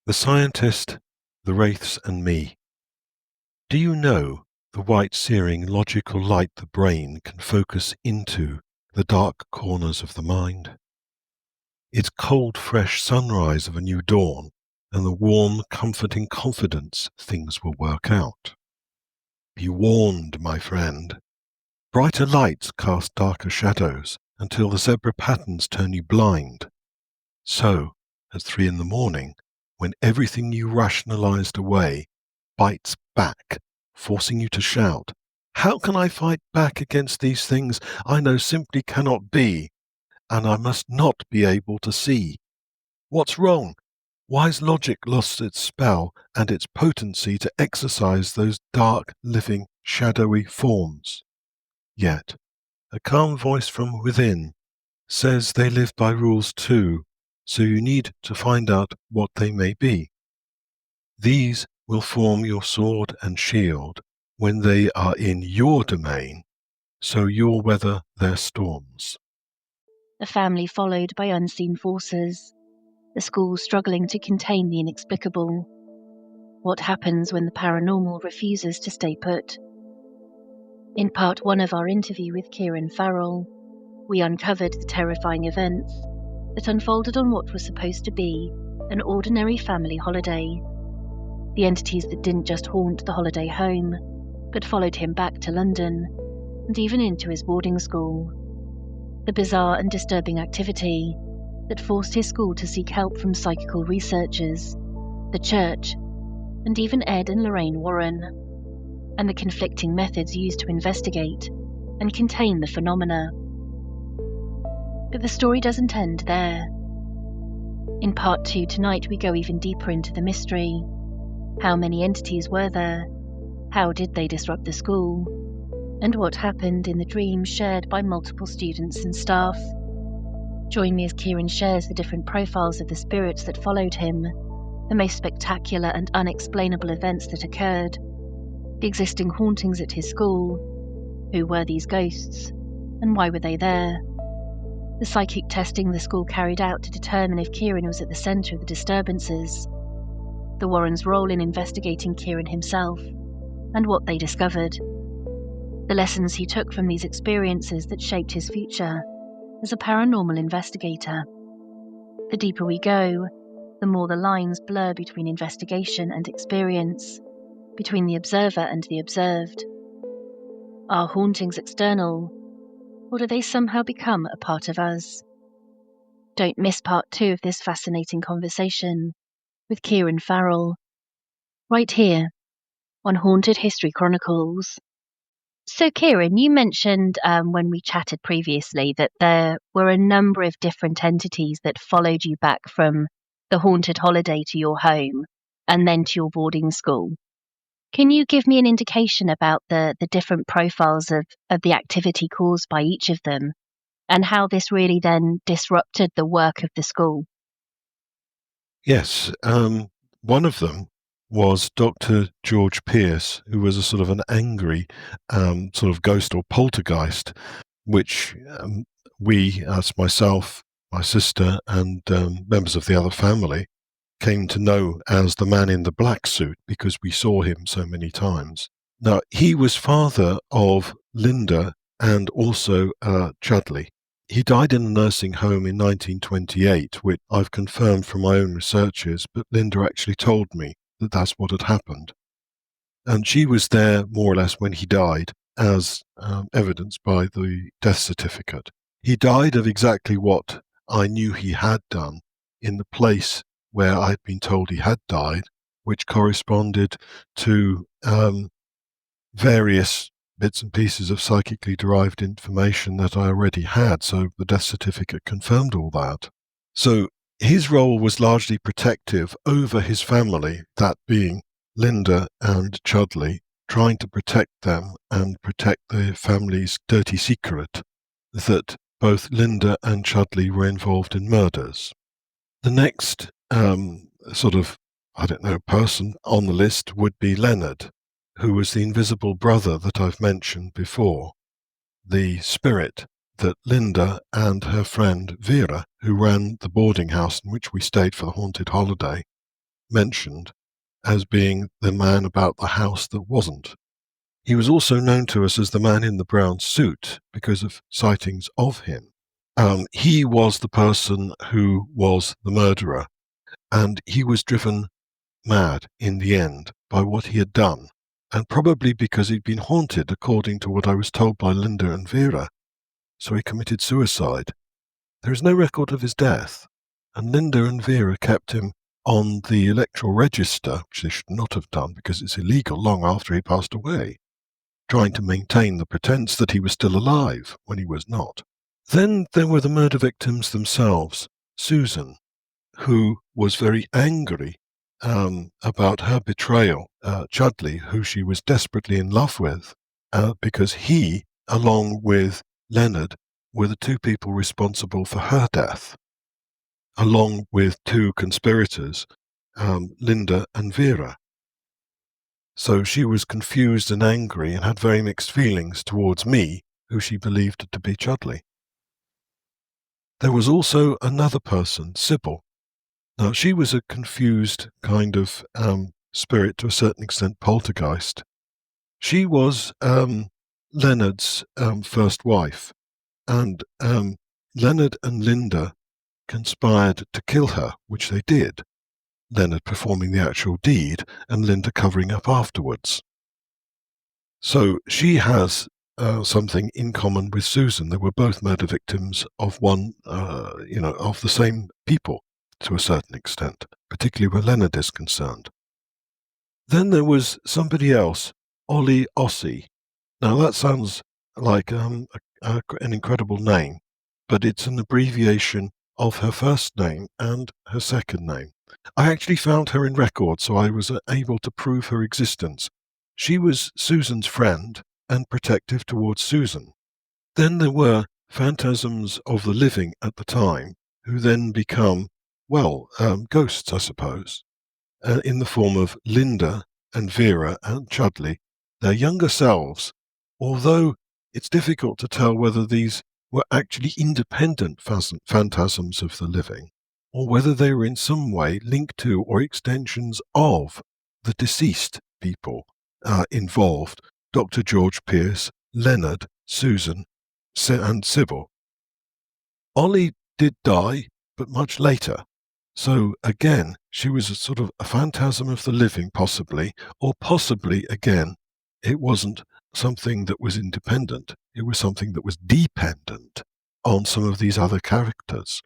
The Scientist, the Wraiths and Me. Do you know the white searing logical light the brain can focus into the dark corners of the mind? Its cold, fresh sunrise of a new dawn and the warm, comforting confidence things will work out. Be warned, my friend. Brighter lights cast darker shadows until the zebra patterns turn you blind. So, at 3 a.m, when everything you rationalized away bites back, forcing you to shout, "How can I fight back against these things I know simply cannot be, and I must not be able to see? What's wrong? Why's logic lost its spell and its potency to exercise those dark, living, shadowy forms?" Yet, a calm voice from within says they live by rules too, so you need to find out what they may be. These will form your sword and shield when they are in your domain, so you'll weather their storms. A family followed by unseen forces, the school struggling to contain the inexplicable. What happens when the paranormal refuses to stay put? In part 1 of our interview with Ciaran Farrell, we uncovered the terrifying events that unfolded on what was supposed to be an ordinary family holiday. The entities that didn't just haunt the holiday home, but followed him back to London, and even into his boarding school. The bizarre and disturbing activity that forced his school to seek help from psychical researchers, the church, and even Ed and Lorraine Warren, and the conflicting methods used to investigate and contain the phenomena. But the story doesn't end there. In part 2 tonight, we go even deeper into the mystery. How many entities were there? How did they disrupt the school? And what happened in the dreams shared by multiple students and staff? Join me as Ciaran shares the different profiles of the spirits that followed him, the most spectacular and unexplainable events that occurred, the existing hauntings at his school, who were these ghosts, and why were they there? The psychic testing the school carried out to determine if Ciaran was at the centre of the disturbances, the Warrens' role in investigating Ciaran himself, and what they discovered, the lessons he took from these experiences that shaped his future as a paranormal investigator. The deeper we go, the more the lines blur between investigation and experience, between the observer and the observed. Are hauntings external, or do they somehow become a part of us? Don't miss part 2 of this fascinating conversation with Ciaran Farrell, right here on Haunted History Chronicles. So Ciaran, you mentioned when we chatted previously that there were a number of different entities that followed you back from the haunted holiday to your home and then to your boarding school. Can you give me an indication about the different profiles of the activity caused by each of them and how this really then disrupted the work of the school? Yes, one of them was Dr. George Pierce, who was a sort of an angry sort of ghost or poltergeist, which we, as myself, my sister, and members of the other family, came to know as the man in the black suit because we saw him so many times. Now, he was father of Linda and also Chudley. He died in a nursing home in 1928, which I've confirmed from my own researches, but Linda actually told me that that's what had happened. And she was there more or less when he died, as evidenced by the death certificate. He died of exactly what I knew he had done in the place where I'd been told he had died, which corresponded to various bits and pieces of psychically derived information that I already had, so the death certificate confirmed all that. So his role was largely protective over his family, that being Linda and Chudley, trying to protect them and protect their family's dirty secret that both Linda and Chudley were involved in murders. The next person on the list would be Leonard, who was the invisible brother that I've mentioned before, the spirit that Linda and her friend Vera, who ran the boarding house in which we stayed for the haunted holiday, mentioned as being the man about the house that wasn't. He was also known to us as the man in the brown suit because of sightings of him. He was the person who was the murderer, and he was driven mad in the end by what he had done, and probably because he'd been haunted, according to what I was told by Linda and Vera. So he committed suicide. There is no record of his death, and Linda and Vera kept him on the electoral register, which they should not have done because it's illegal, long after he passed away, trying to maintain the pretense that he was still alive when he was not. Then there were the murder victims themselves. Susan, who was very angry about her betrayal, Chudley, who she was desperately in love with, because he, along with Leonard, were the two people responsible for her death, along with two conspirators, Linda and Vera. So she was confused and angry and had very mixed feelings towards me, who she believed to be Chudley. There was also another person, Sybil. Now, she was a confused kind of spirit, to a certain extent, poltergeist. She was Leonard's first wife, and Leonard and Linda conspired to kill her, which they did, Leonard performing the actual deed and Linda covering up afterwards. So she has something in common with Susan. They were both murder victims of of the same people to a certain extent, particularly where Leonard is concerned. Then there was somebody else, Ollie Ossie. Now that sounds like an incredible name, but it's an abbreviation of her first name and her second name. I actually found her in records, so I was able to prove her existence. She was Susan's friend and protective towards Susan. Then there were phantasms of the living at the time, who then become, ghosts, I suppose, in the form of Linda and Vera and Chudley, their younger selves, although it's difficult to tell whether these were actually independent phantasms of the living, or whether they were in some way linked to or extensions of the deceased people involved, Dr. George Pierce, Leonard, Susan, and Sybil. Ollie did die, but much later. So again, she was a sort of a phantasm of the living, possibly, or possibly, again, it wasn't something that was independent. It was something that was dependent on some of these other characters.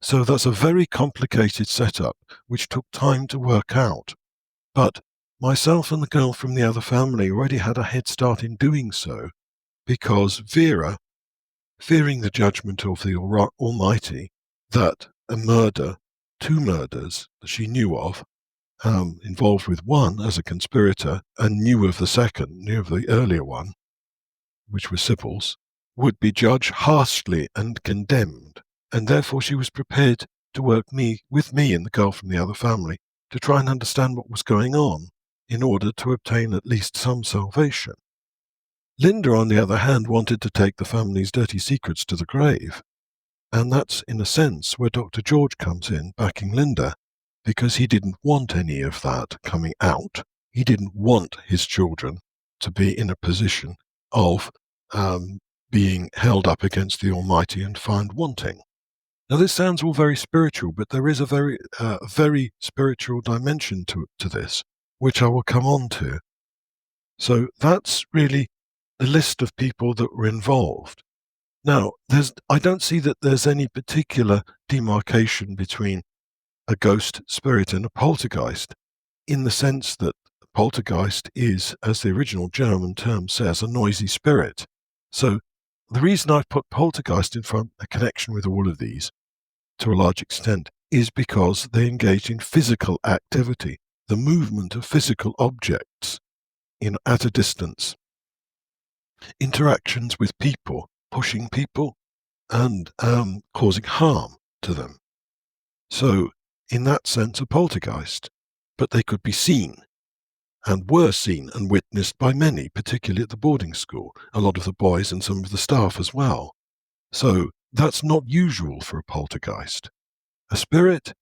So that's a very complicated setup, which took time to work out. But myself and the girl from the other family already had a head start in doing so, because Vera, fearing the judgment of the Almighty, that a murder, two murders that she knew of, involved with one as a conspirator and knew of the earlier one, which was Sybil's, would be judged harshly and condemned, and therefore she was prepared to work with me and the girl from the other family to try and understand what was going on in order to obtain at least some salvation. Linda, on the other hand, wanted to take the family's dirty secrets to the grave, and that's, in a sense, where Dr. George comes in, backing Linda, because he didn't want any of that coming out. He didn't want his children to be in a position of being held up against the Almighty and found wanting. Now, this sounds all very spiritual, but there is a very spiritual dimension to this, which I will come on to. So that's really the list of people that were involved. Now, I don't see that there's any particular demarcation between a ghost spirit and a poltergeist, in the sense that poltergeist is, as the original German term says, a noisy spirit. So the reason I've put poltergeist in front, a connection with all of these, to a large extent, is because they engage in physical activity, the movement of physical objects at a distance, interactions with people, pushing people, and causing harm to them. So, in that sense, a poltergeist. But they could be seen, and were seen and witnessed by many, particularly at the boarding school, a lot of the boys and some of the staff as well. So, that's not usual for a poltergeist. A spirit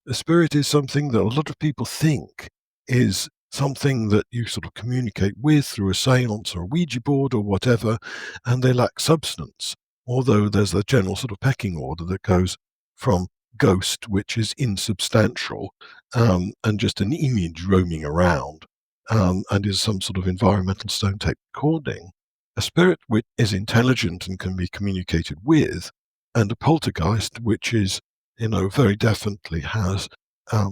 is something that a lot of people think is something that you sort of communicate with through a seance or a Ouija board or whatever, and they lack substance. Although there's a general sort of pecking order that goes from ghost, which is insubstantial, and just an image roaming around, and is some sort of environmental stone tape recording. A spirit which is intelligent and can be communicated with, and a poltergeist, which is, very definitely has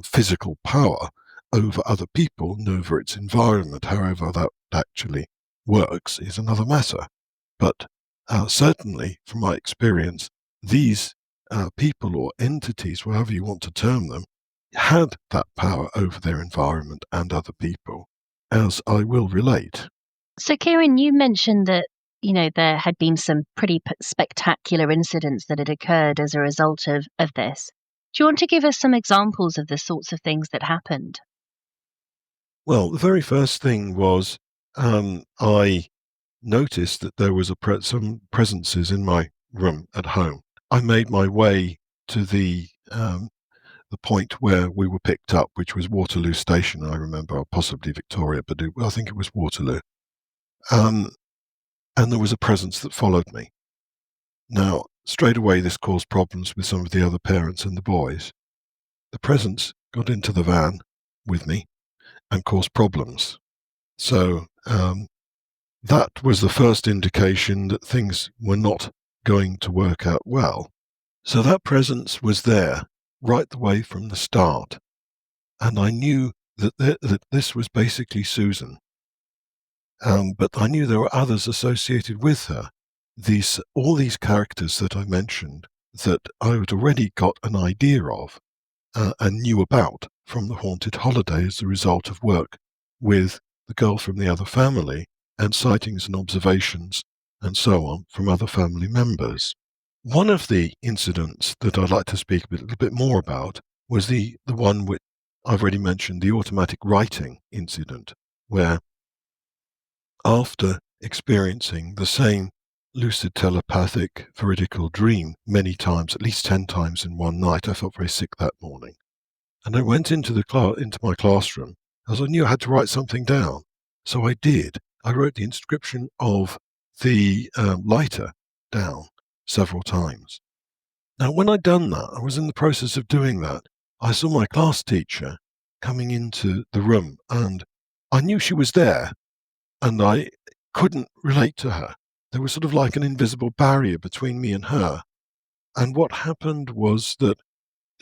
physical power over other people and over its environment. However that actually works is another matter. But certainly, from my experience, these people or entities, whatever you want to term them, had that power over their environment and other people, as I will relate. So, Ciaran, you mentioned that there had been some pretty spectacular incidents that had occurred as a result of this. Do you want to give us some examples of the sorts of things that happened? Well, the very first thing was I noticed that there was some presences in my room at home. I made my way to the point where we were picked up, which was Waterloo Station, I remember, or possibly Victoria, but I think it was Waterloo. And there was a presence that followed me. Now, straight away, this caused problems with some of the other parents and the boys. The presence got into the van with me and caused problems. So that was the first indication that things were not going to work out well. So that presence was there right the way from the start. And I knew that this was basically Susan. But I knew there were others associated with her. All these characters that I mentioned that I had already got an idea of and knew about from the Haunted Holiday as a result of work with the girl from the other family and sightings and observations and so on from other family members. One of the incidents that I'd like to speak a little bit more about was the one which I've already mentioned, the automatic writing incident, where after experiencing the same lucid telepathic veridical dream many times, at least 10 times in one night, I felt very sick that morning. And I went into my classroom as I knew I had to write something down. So I did. I wrote the inscription of the lighter down several times. Now, when I'd done that, I was in the process of doing that. I saw my class teacher coming into the room, and I knew she was there, and I couldn't relate to her. There was sort of like an invisible barrier between me and her. And what happened was that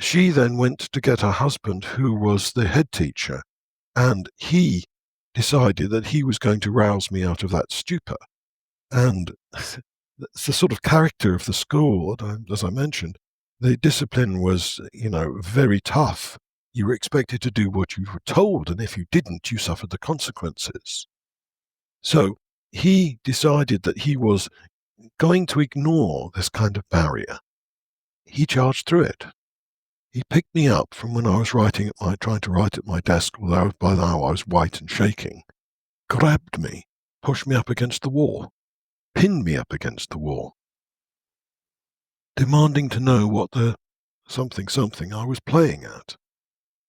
she then went to get her husband, who was the head teacher, and he decided that he was going to rouse me out of that stupor. And the sort of character of the school, as I mentioned, the discipline was, very tough. You were expected to do what you were told, and if you didn't, you suffered the consequences. So he decided that he was going to ignore this kind of barrier. He charged through it. He picked me up from when I was trying to write at my desk, although by now I was white and shaking, grabbed me, pushed me up against the wall, pinned me up against the wall, demanding to know what the something I was playing at.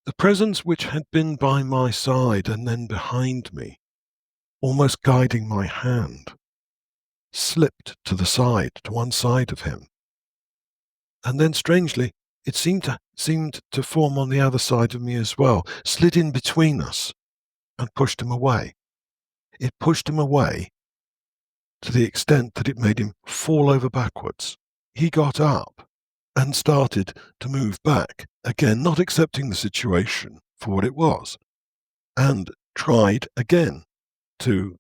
The presence which had been by my side and then behind me, almost guiding my hand, slipped to one side of him. And then, strangely, it seemed to form on the other side of me as well, slid in between us and pushed him away. It pushed him away to the extent that it made him fall over backwards. He got up and started to move back, again not accepting the situation for what it was, and tried again to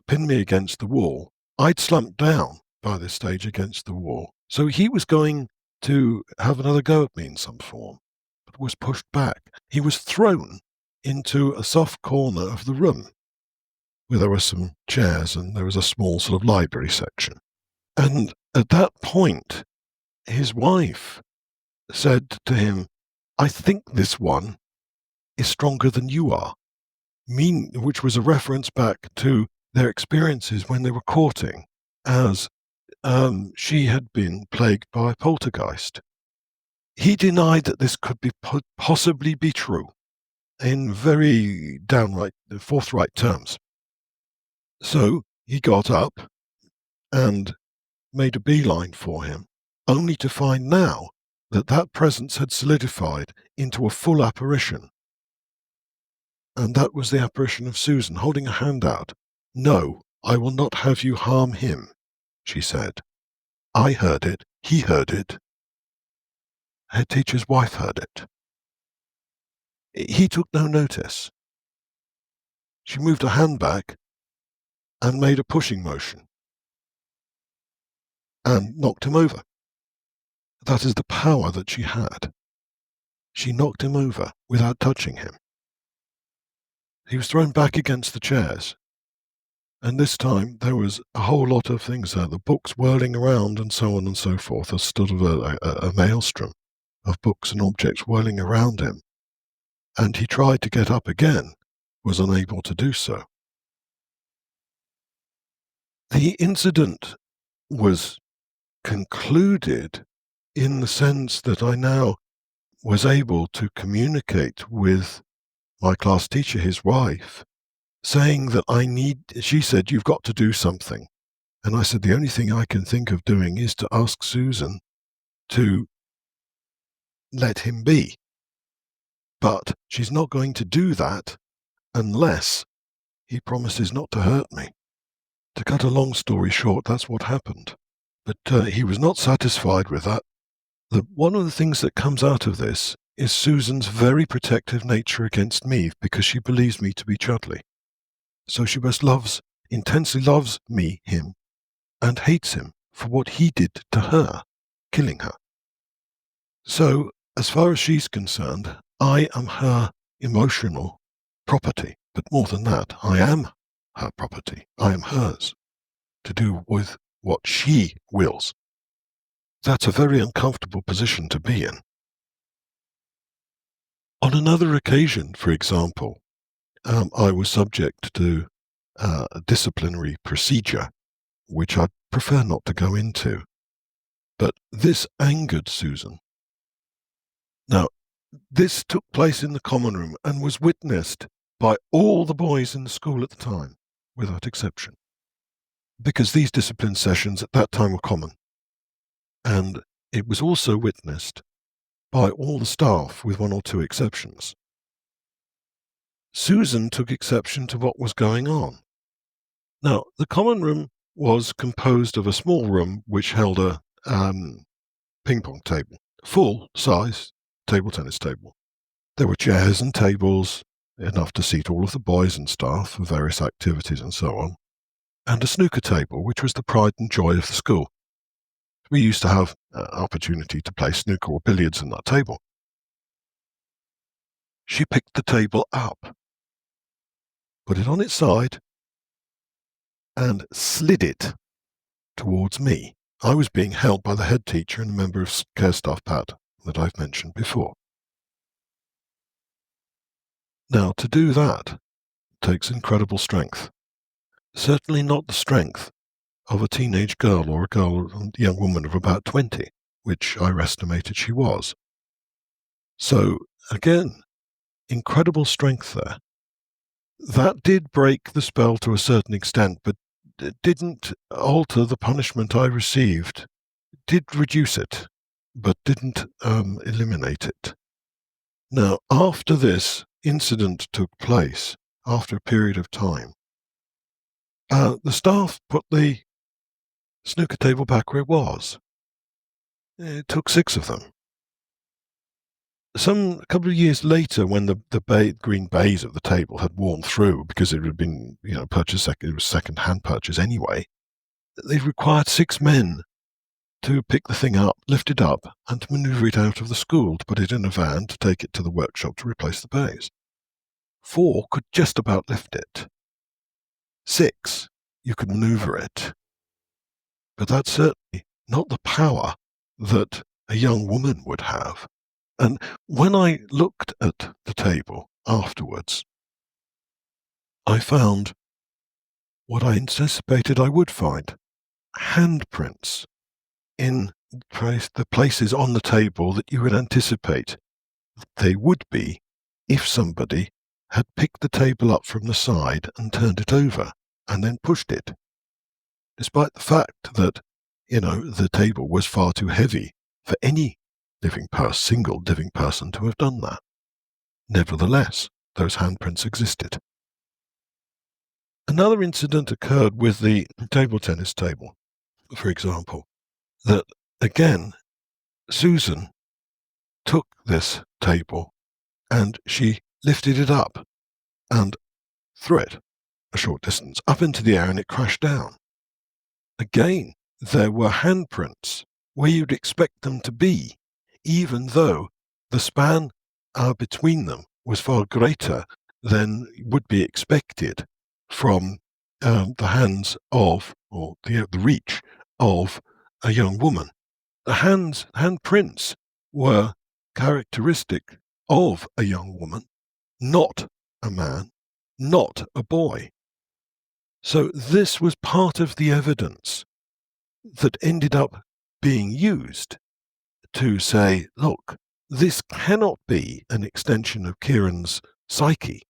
pin me against the wall. I'd slumped down by this stage against the wall, so he was going to have another go at me in some form, but was pushed back. He was thrown into a soft corner of the room where there were some chairs and there was a small sort of library section. And at that point, his wife said to him, "I think this one is stronger than you are," which was a reference back to their experiences when they were courting, as she had been plagued by poltergeist. He denied that this could be possibly be true in very downright, forthright terms. So he got up and made a beeline for him, only to find now that that presence had solidified into a full apparition. And that was the apparition of Susan, holding a hand out. "No, I will not have you harm him," she said. I heard it. He heard it. Head teacher's wife heard it. He took no notice. She moved her hand back and made a pushing motion and knocked him over. That is the power that she had. She knocked him over without touching him. He was thrown back against the chairs. And this time there was a whole lot of things there, the books whirling around and so on and so forth, as sort of a maelstrom of books and objects whirling around him. And he tried to get up again, was unable to do so. The incident was concluded in the sense that I now was able to communicate with my class teacher, his wife, saying that she said, "You've got to do something." And I said, the only thing I can think of doing is to ask Susan to let him be. But she's not going to do that unless he promises not to hurt me. To cut a long story short, that's what happened. But he was not satisfied with that. One of the things that comes out of this is Susan's very protective nature against me, because she believes me to be Chudley. So she both intensely loves him, and hates him for what he did to her, killing her. So, as far as she's concerned, I am her emotional property. But more than that, I am her property. I am hers, to do with what she wills. That's a very uncomfortable position to be in. On another occasion, for example, I was subject to a disciplinary procedure, which I'd prefer not to go into. But this angered Susan. Now, this took place in the common room and was witnessed by all the boys in the school at the time, without exception, because these discipline sessions at that time were common. And it was also witnessed by all the staff, with one or two exceptions. Susan took exception to what was going on. Now, the common room was composed of a small room which held a ping pong table, full-size table tennis table. There were chairs and tables, enough to seat all of the boys and staff for various activities and so on, and a snooker table, which was the pride and joy of the school. We used to have opportunity to play snooker or billiards on that table. She picked the table up, put it on its side, and slid it towards me. I was being held by the head teacher and a member of care staff, Pat, that I've mentioned before. Now, to do that takes incredible strength. Certainly not the strength of a teenage girl or a young woman of about 20, which I estimated she was. So, again, incredible strength there. That did break the spell to a certain extent, but it didn't alter the punishment I received. It did reduce it, but didn't eliminate it. Now, after this incident took place, after a period of time, the staff put the snooker table back where it was. It took 6 of them. A couple of years later, when the green baize of the table had worn through, because it had been purchased, it was second-hand purchase anyway, they required 6 men to pick the thing up, lift it up, and to manoeuvre it out of the school, to put it in a van, to take it to the workshop to replace the baize. 4 could just about lift it. 6, you could manoeuvre it. But that's certainly not the power that a young woman would have. And when I looked at the table afterwards, I found what I anticipated I would find: handprints in the places on the table that you would anticipate they would be if somebody had picked the table up from the side and turned it over and then pushed it, despite the fact that, the table was far too heavy for any single living person to have done that. Nevertheless, those handprints existed. Another incident occurred with the table tennis table, for example, that, again, Susan took this table and she lifted it up and threw it a short distance up into the air, and it crashed down. Again, there were handprints where you'd expect them to be, even though the span between them was far greater than would be expected from the hands of, or the reach of, a young woman. The handprints were characteristic of a young woman, not a man, not a boy. So this was part of the evidence that ended up being used to say, look, this cannot be an extension of Ciaran's psyche.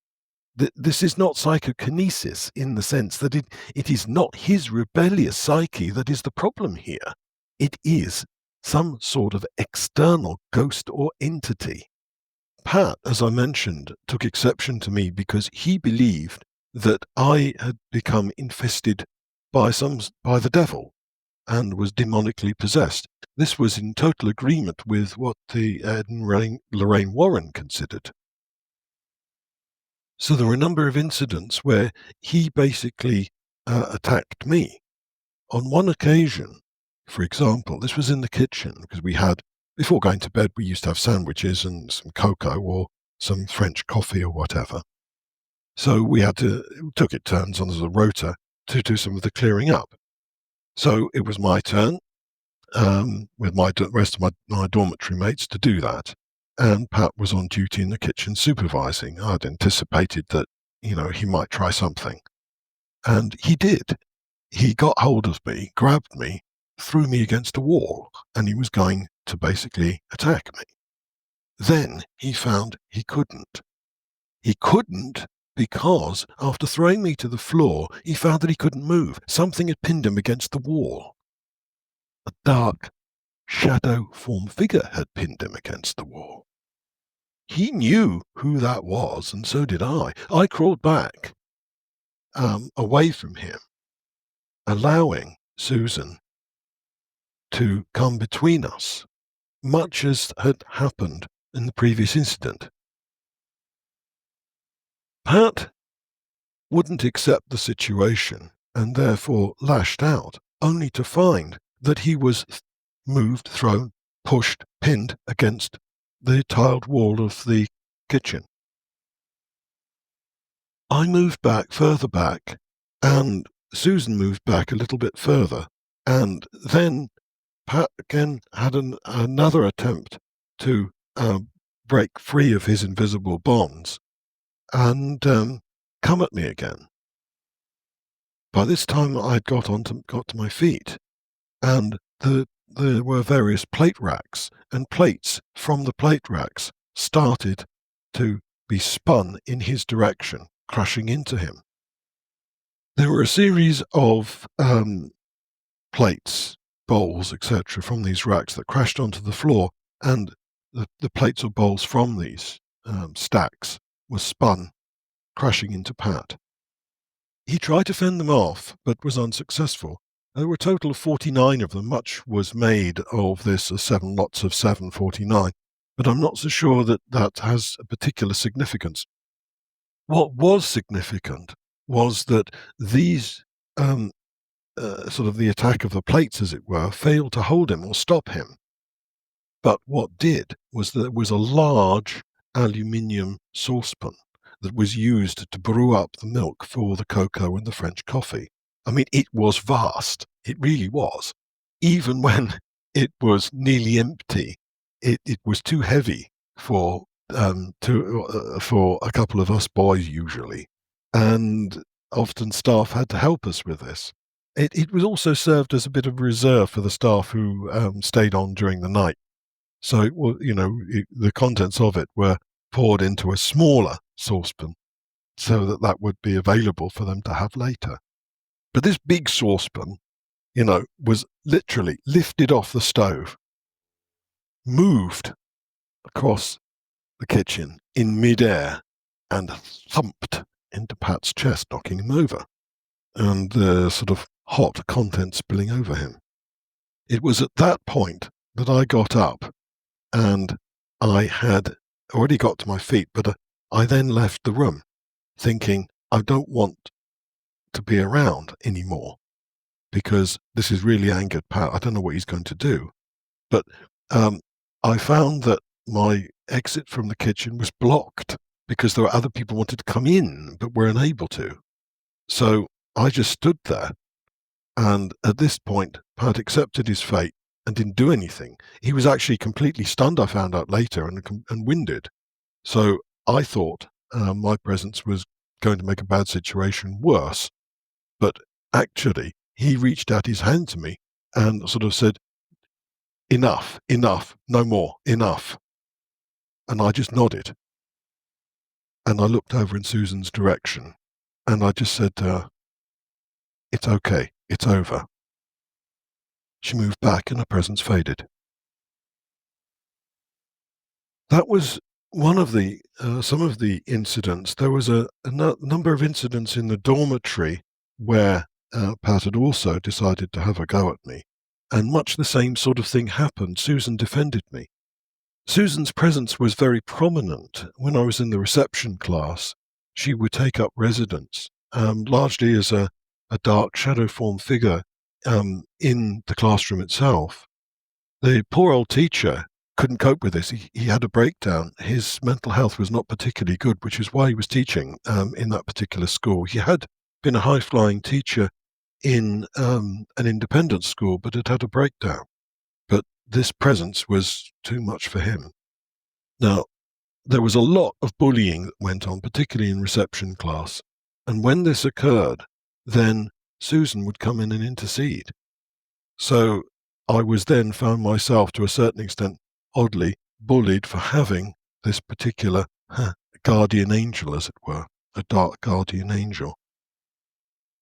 This is not psychokinesis in the sense that it is not his rebellious psyche that is the problem here. It is some sort of external ghost or entity. Pat, as I mentioned, took exception to me because he believed that I had become infested by the devil and was demonically possessed. This was in total agreement with what the Ed and Lorraine Warren considered. So there were a number of incidents where he basically attacked me. On one occasion, for example, this was in the kitchen, because before going to bed, we used to have sandwiches and some cocoa or some French coffee or whatever. So we took it turns on as a rota to do some of the clearing up. So it was my turn with the rest of my dormitory mates to do that. And Pat was on duty in the kitchen supervising. I'd anticipated that, he might try something. And he did. He got hold of me, grabbed me, threw me against a wall, and he was going to basically attack me. Then he found he couldn't. He couldn't because after throwing me to the floor, he found that he couldn't move. Something had pinned him against the wall. A dark, shadow-form figure had pinned him against the wall. He knew who that was, and so did I. I crawled back away from him, allowing Susan to come between us, much as had happened in the previous incident. Pat wouldn't accept the situation and therefore lashed out, only to find that he was moved, thrown, pushed, pinned against the tiled wall of the kitchen. I moved further back, and Susan moved back a little bit further, and then Pat again had another attempt to break free of his invisible bonds and come at me again. By this time, I'd got to my feet, and there were various plate racks, and plates from the plate racks started to be spun in his direction, crashing into him. There were a series of plates, bowls, etc., from these racks that crashed onto the floor, and the plates or bowls from these stacks were spun, crashing into Pat. He tried to fend them off, but was unsuccessful. There were a total of 49 of them. Much was made of this as 7 lots of 749, but I'm not so sure that has a particular significance. What was significant was that these sort of the attack of the plates, as it were, failed to hold him or stop him. But what did was that there was a large aluminium saucepan that was used to brew up the milk for the cocoa and the French coffee. I mean, it was vast. It really was. Even when it was nearly empty, it was too heavy for a couple of us boys usually, and often staff had to help us with this. it was also served as a bit of reserve for the staff who stayed on during the night. So, the contents of it were poured into a smaller saucepan so that would be available for them to have later. But this big saucepan, was literally lifted off the stove, moved across the kitchen in midair, and thumped into Pat's chest, knocking him over, and the sort of hot contents spilling over him. It was at that point that I got up, and I had already got to my feet, but I then left the room thinking, I don't want to be around anymore because this has really angered Pat. I don't know what he's going to do. But I found that my exit from the kitchen was blocked because there were other people who wanted to come in but were unable to. So I just stood there. And at this point, Pat accepted his fate and didn't do anything. He was actually completely stunned, I found out later, and winded. So I thought my presence was going to make a bad situation worse. But actually, he reached out his hand to me and sort of said, enough, no more, enough. And I just nodded. And I looked over in Susan's direction, and I just said to her, it's okay, it's over. She moved back and her presence faded. That was one of the some of the incidents. There was a number of incidents in the dormitory where Pat had also decided to have a go at me, and much the same sort of thing happened. Susan defended me. Susan's presence was very prominent when I was in the reception class. She would take up residence, largely as a dark shadow form figure in the classroom itself. The poor old teacher couldn't cope with this. He had a breakdown. His mental health was not particularly good, which is why he was teaching in that particular school. He had been a high-flying teacher in an independent school, but had a breakdown. But this presence was too much for him. Now, there was a lot of bullying that went on, particularly in reception class. And when this occurred, then Susan would come in and intercede. So I was then found myself, to a certain extent, oddly bullied for having this particular guardian angel, as it were, a dark guardian angel.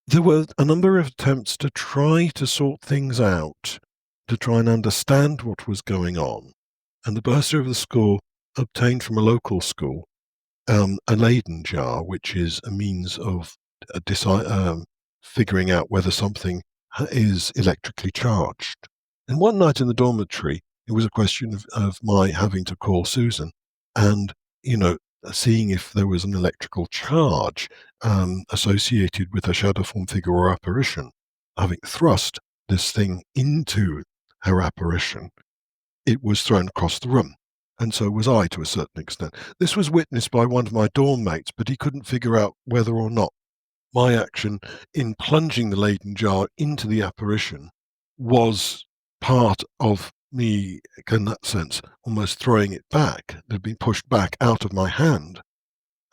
There were a number of attempts to try to sort things out, to try and understand what was going on. And the bursar of the school obtained from a local school a Leyden jar, which is a means of figuring out whether something is electrically charged. And one night in the dormitory, it was a question of my having to call Susan and, seeing if there was an electrical charge associated with a shadow form figure or apparition. Having thrust this thing into her apparition, it was thrown across the room. And so was I, to a certain extent. This was witnessed by one of my dorm mates, but he couldn't figure out whether or not my action in plunging the Leyden jar into the apparition was part of me, in that sense, almost throwing it back. It had been pushed back out of my hand,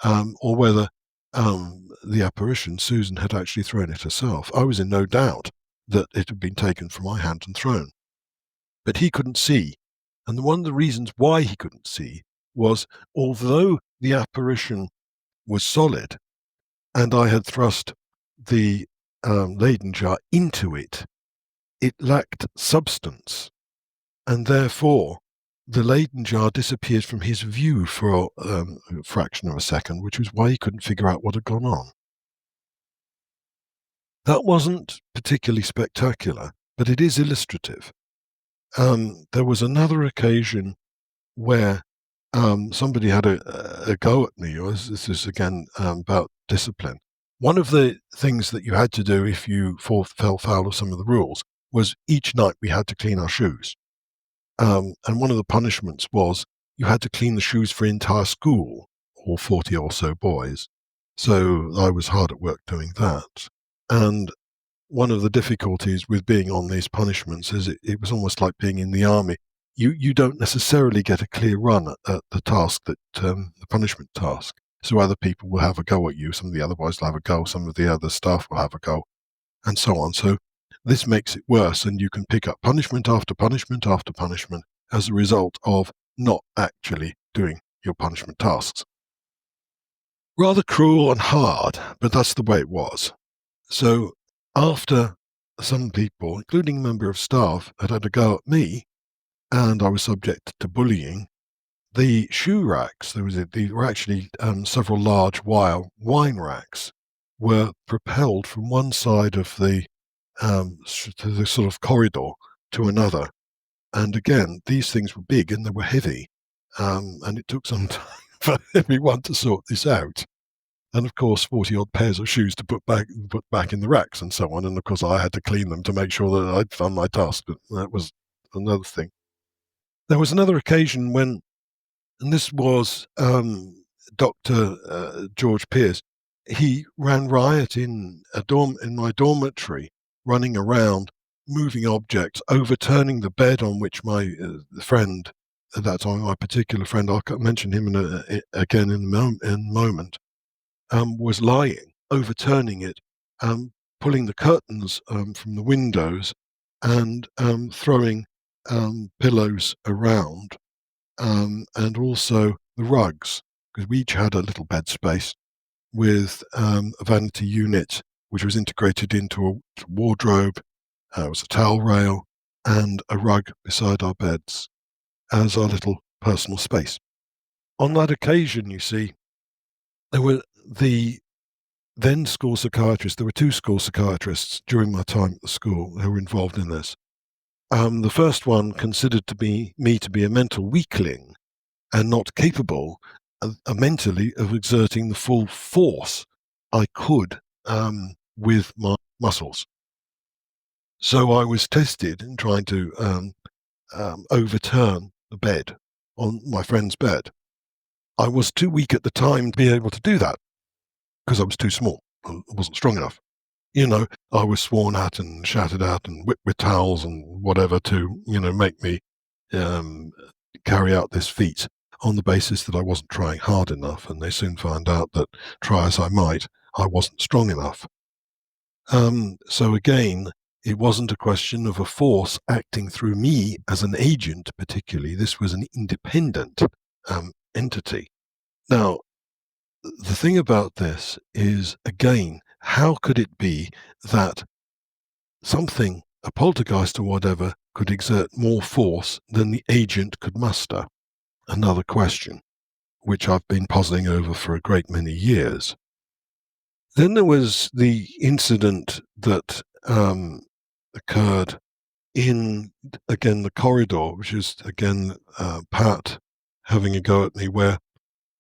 or whether the apparition, Susan, had actually thrown it herself. I was in no doubt that it had been taken from my hand and thrown. But he couldn't see. And one of the reasons why he couldn't see was, although the apparition was solid and I had thrust the Leyden jar into it, it lacked substance. And therefore, the Leyden jar disappeared from his view for a fraction of a second, which was why he couldn't figure out what had gone on. That wasn't particularly spectacular, but it is illustrative. There was another occasion where somebody had a go at me. This is again about discipline. One of the things that you had to do if you fell foul of some of the rules was each night we had to clean our shoes. And one of the punishments was you had to clean the shoes for entire school, all 40 or so boys. So I was hard at work doing that. And one of the difficulties with being on these punishments is it was almost like being in the army. You don't necessarily get a clear run at the task that the punishment task. So other people will have a go at you. Some of the other boys will have a go. Some of the other staff will have a go, and so on. So this makes it worse, and you can pick up punishment after punishment after punishment as a result of not actually doing your punishment tasks. Rather cruel and hard, but that's the way it was. So after some people, including a member of staff, had a go at me, and I was subject to bullying, the shoe racks, there were actually several large wine racks, were propelled from one side of the to the sort of corridor to another. And again, these things were big and they were heavy, and it took some time for everyone to sort this out. And of course, 40 odd pairs of shoes to put back in the racks and so on. And of course, I had to clean them to make sure that I'd done my task. But that was another thing. There was another occasion when, and this was Dr. George Pierce. He ran riot in my dormitory, running around, moving objects, overturning the bed on which my friend, at that time, my particular friend, I'll mention him again in a moment, was lying, overturning it, pulling the curtains from the windows, and throwing pillows around, and also the rugs, because we each had a little bed space with a vanity unit which was integrated into a wardrobe. It was a towel rail and a rug beside our beds as our little personal space. On that occasion, you see, there were the then school psychiatrists. There were two school psychiatrists during my time at the school who were involved in this. The first one considered me to be a mental weakling and not capable mentally of exerting the full force I could with my muscles. So I was tested in trying to overturn the bed on my friend's bed. I was too weak at the time to be able to do that because I was too small. I wasn't strong enough. I was sworn at and shouted at and whipped with towels and whatever to, make me carry out this feat on the basis that I wasn't trying hard enough. And they soon found out that, try as I might, I wasn't strong enough. So again, it wasn't a question of a force acting through me as an agent, particularly. This was an independent entity. Now, the thing about this is, again, how could it be that something, a poltergeist or whatever, could exert more force than the agent could muster? Another question, which I've been puzzling over for a great many years. Then there was the incident that occurred in, again, the corridor, which is, again, Pat having a go at me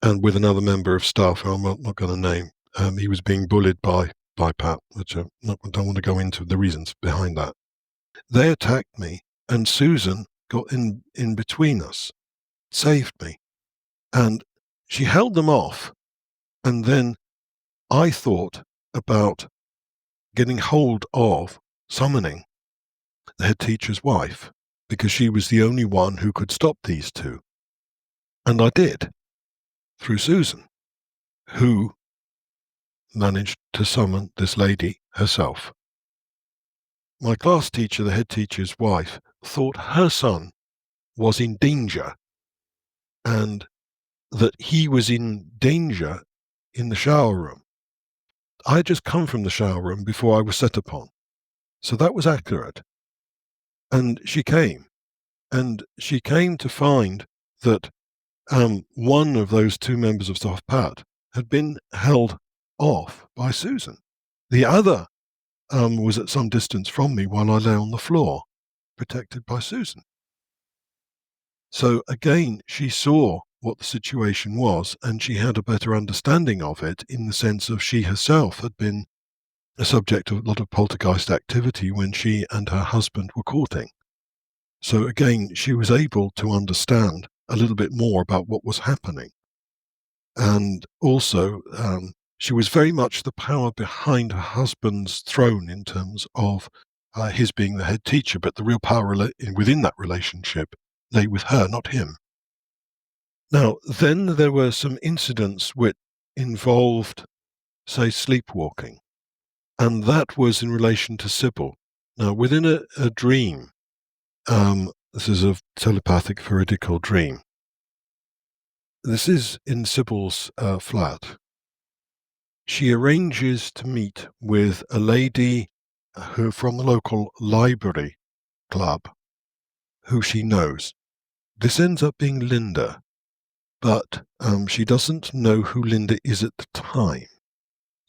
and with another member of staff who I'm not going to name. He was being bullied by Pat, which I don't want to go into the reasons behind that. They attacked me, and Susan got in between us, saved me, and she held them off. And then I thought about getting hold of summoning the head teacher's wife, because she was the only one who could stop these two. And I did, through Susan, who managed to summon this lady herself. My class teacher, the head teacher's wife, thought her son was in danger and that he was in danger in the shower room. I had just come from the shower room before I was set upon. So that was accurate. And she came to find that one of those two members of staff, Pat, had been held off by Susan. The other was at some distance from me while I lay on the floor, protected by Susan. So again, she saw what the situation was, and she had a better understanding of it, in the sense of she herself had been a subject of a lot of poltergeist activity when she and her husband were courting. So again, she was able to understand a little bit more about what was happening. And also, she was very much the power behind her husband's throne in terms of his being the head teacher, but the real power within that relationship lay with her, not him. Now, then there were some incidents which involved, say, sleepwalking, and that was in relation to Sybil. Now, within a dream, this is a telepathic veridical dream. This is in Sybil's flat. She arranges to meet with a lady who from the local library club who she knows. This ends up being Linda, but she doesn't know who Linda is at the time,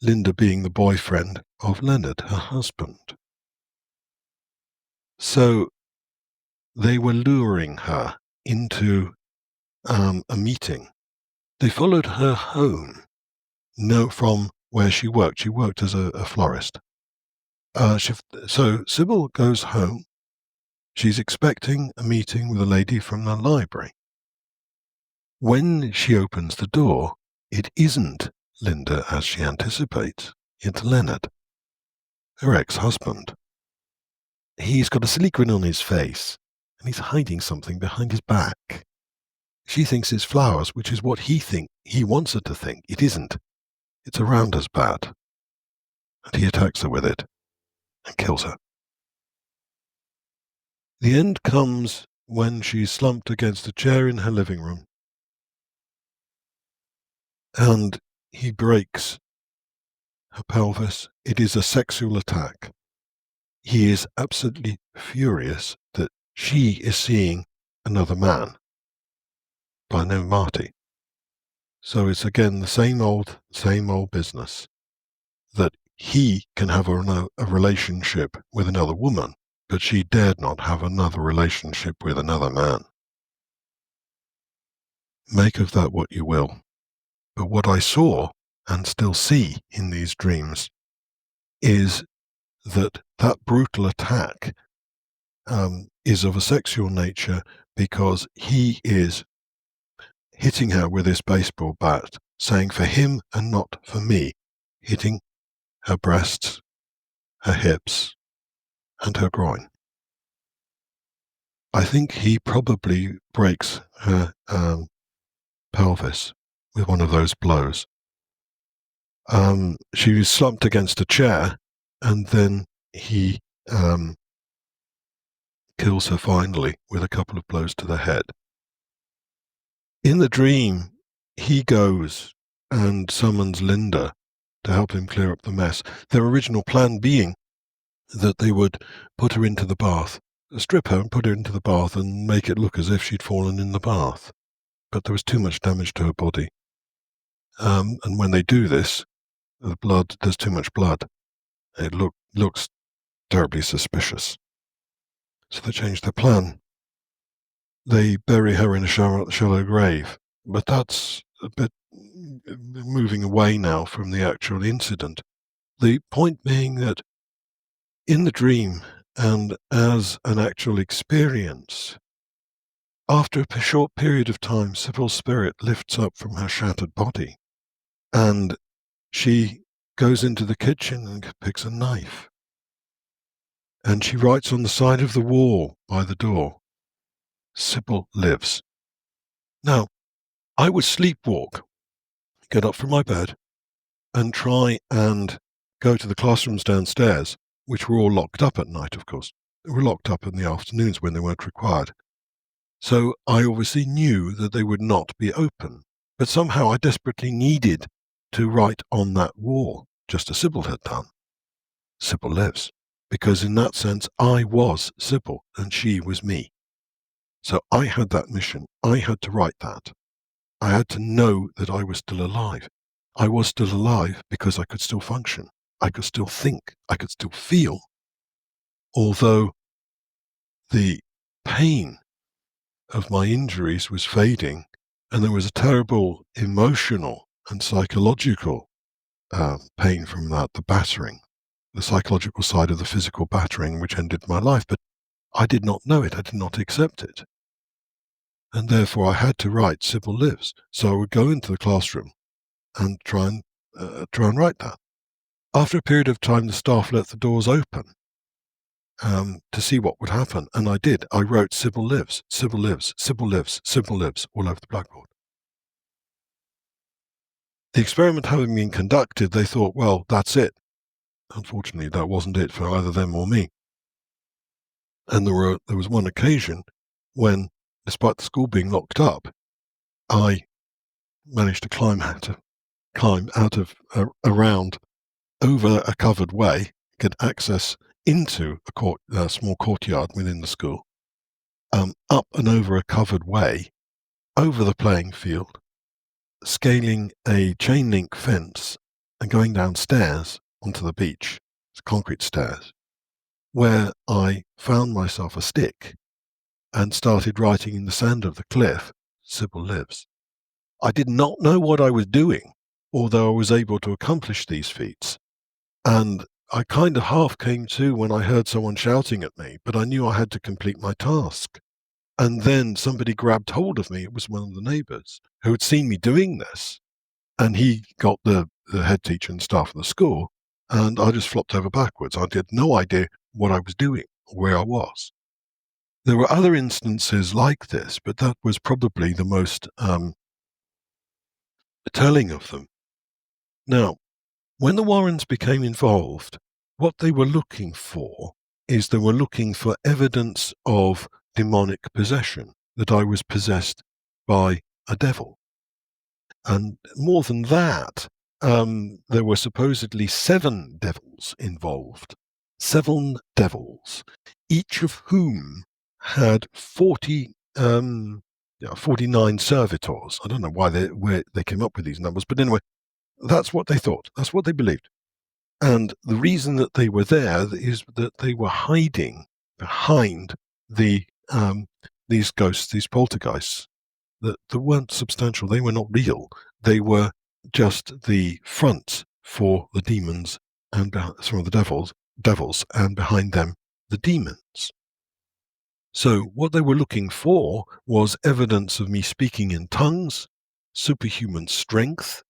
Linda being the boyfriend of Leonard, her husband. So they were luring her into a meeting. They followed her home, from where she worked. She worked as a florist. So Sybil goes home. She's expecting a meeting with a lady from the library. When she opens the door, it isn't Linda as she anticipates. It's Leonard, her ex-husband. He's got a silly grin on his face, and he's hiding something behind his back. She thinks it's flowers, which is what he wants her to think. It isn't. It's a rounder's bat. And he attacks her with it and kills her. The end comes when she's slumped against a chair in her living room, and he breaks her pelvis. It is a sexual attack. He is absolutely furious that she is seeing another man by the name of Marty. So it's again the same old business, that he can have a relationship with another woman, but she dared not have another relationship with another man. Make of that what you will. But what I saw and still see in these dreams is that brutal attack is of a sexual nature, because he is hitting her with his baseball bat, saying for him and not for me, hitting her breasts, her hips, and her groin. I think he probably breaks her pelvis with one of those blows. She was slumped against a chair, and then he kills her finally with a couple of blows to the head. In the dream, he goes and summons Linda to help him clear up the mess. Their original plan being that they would put her into the bath, strip her and put her into the bath and make it look as if she'd fallen in the bath. But there was too much damage to her body. And when they do this, there's too much blood. It looks terribly suspicious. So they changed their plan. They bury her in a shallow grave. But that's a bit moving away now from the actual incident. The point being that in the dream and as an actual experience, after a short period of time, Sybil's spirit lifts up from her shattered body, and she goes into the kitchen and picks a knife. And she writes on the side of the wall by the door, "Sybil lives." Now, I would sleepwalk, get up from my bed, and try and go to the classrooms downstairs, which were all locked up at night, of course. They were locked up in the afternoons when they weren't required. So I obviously knew that they would not be open. But somehow I desperately needed to write on that wall, just as Sybil had done, "Sybil lives." Because in that sense, I was Sybil and she was me. So I had that mission. I had to write that. I had to know that I was still alive. I was still alive because I could still function. I could still think. I could still feel. Although the pain of my injuries was fading, and there was a terrible emotional and psychological pain from that, the battering, the psychological side of the physical battering which ended my life. But I did not know it. I did not accept it. And therefore I had to write "Sybil lives." So I would go into the classroom and try and write that. After a period of time, the staff let the doors open to see what would happen. And I did. I wrote "Sybil lives, Sybil lives, Sybil lives, Sybil lives" all over the blackboard. The experiment having been conducted, they thought, well, that's it. Unfortunately, that wasn't it for either them or me. And there was one occasion when, despite the school being locked up, I managed to climb out of around over a covered way, get access into a small courtyard within the school, up and over a covered way, over the playing field, scaling a chain link fence and going downstairs onto the beach, concrete stairs, where I found myself a stick and started writing in the sand of the cliff, "Sybil lives." I did not know what I was doing, although I was able to accomplish these feats. And I kind of half came to when I heard someone shouting at me, but I knew I had to complete my task. And then somebody grabbed hold of me. It was one of the neighbours who had seen me doing this. And he got the head teacher and staff of the school, and I just flopped over backwards. I had no idea what I was doing or where I was. There were other instances like this, but that was probably the most telling of them. Now, when the Warrens became involved, what they were looking for is they were looking for evidence of demonic possession, that I was possessed by a devil. And more than that, there were supposedly 7 devils involved. 7 devils, each of whom had 49 servitors. I don't know where they came up with these numbers, but anyway, that's what they thought. That's what they believed. And the reason that they were there is that they were hiding behind these ghosts, these poltergeists, that weren't substantial. They were not real. They were just the front for the demons and some of the devils, and behind them the demons. So what they were looking for was evidence of me speaking in tongues, superhuman strength,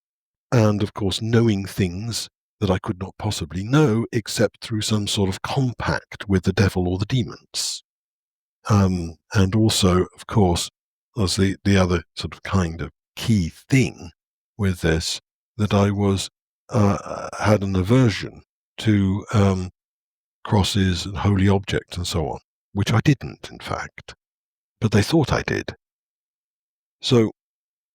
and of course knowing things that I could not possibly know except through some sort of compact with the devil or the demons. And also, of course, was the other sort of kind of key thing with this, that I was had an aversion to crosses and holy objects and so on, which I didn't, in fact, but they thought I did. So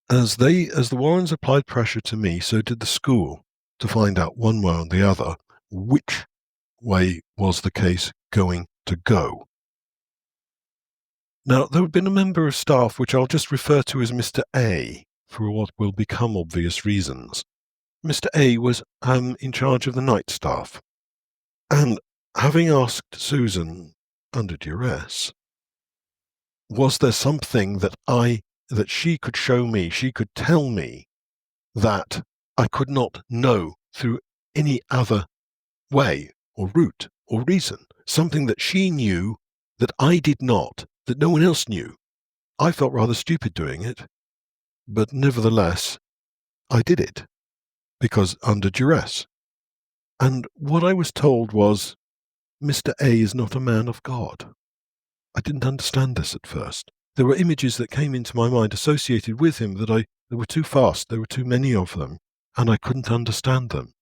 as the Warrens applied pressure to me, so did the school, to find out one way or the other which way was the case going to go. Now, there had been a member of staff, which I'll just refer to as Mr. A, for what will become obvious reasons. Mr. A was in charge of the night staff, and having asked Susan under duress, was there something that she could show me, she could tell me, that I could not know through any other way or route or reason, something that she knew that I did not, that no one else knew. I felt rather stupid doing it, but nevertheless, I did it, because under duress. And what I was told was, Mr. A is not a man of God. I didn't understand this at first. There were images that came into my mind associated with him that they were too fast, there were too many of them, and I couldn't understand them.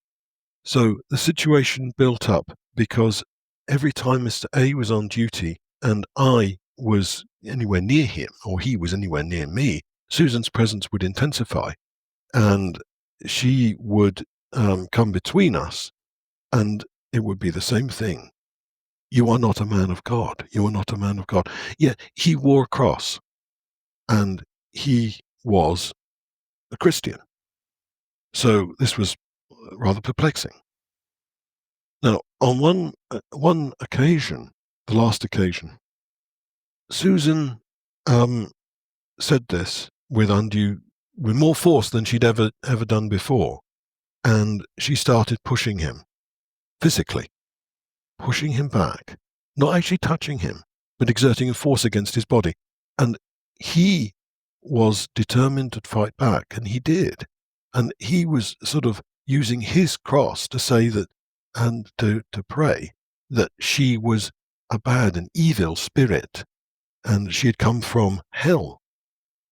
So the situation built up because every time Mr. A was on duty and I was anywhere near him, or he was anywhere near me, Susan's presence would intensify, and she would come between us, and it would be the same thing. You are not a man of God. You are not a man of God. Yeah, he wore a cross, and he was a Christian. So this was rather perplexing. Now, on one occasion, the last occasion, Susan said this with more force than she'd ever done before, and she started pushing him physically, pushing him back, not actually touching him, but exerting a force against his body. And he was determined to fight back, and he did. And he was sort of using his cross to say that, and to pray that she was a bad and evil spirit, and she had come from hell,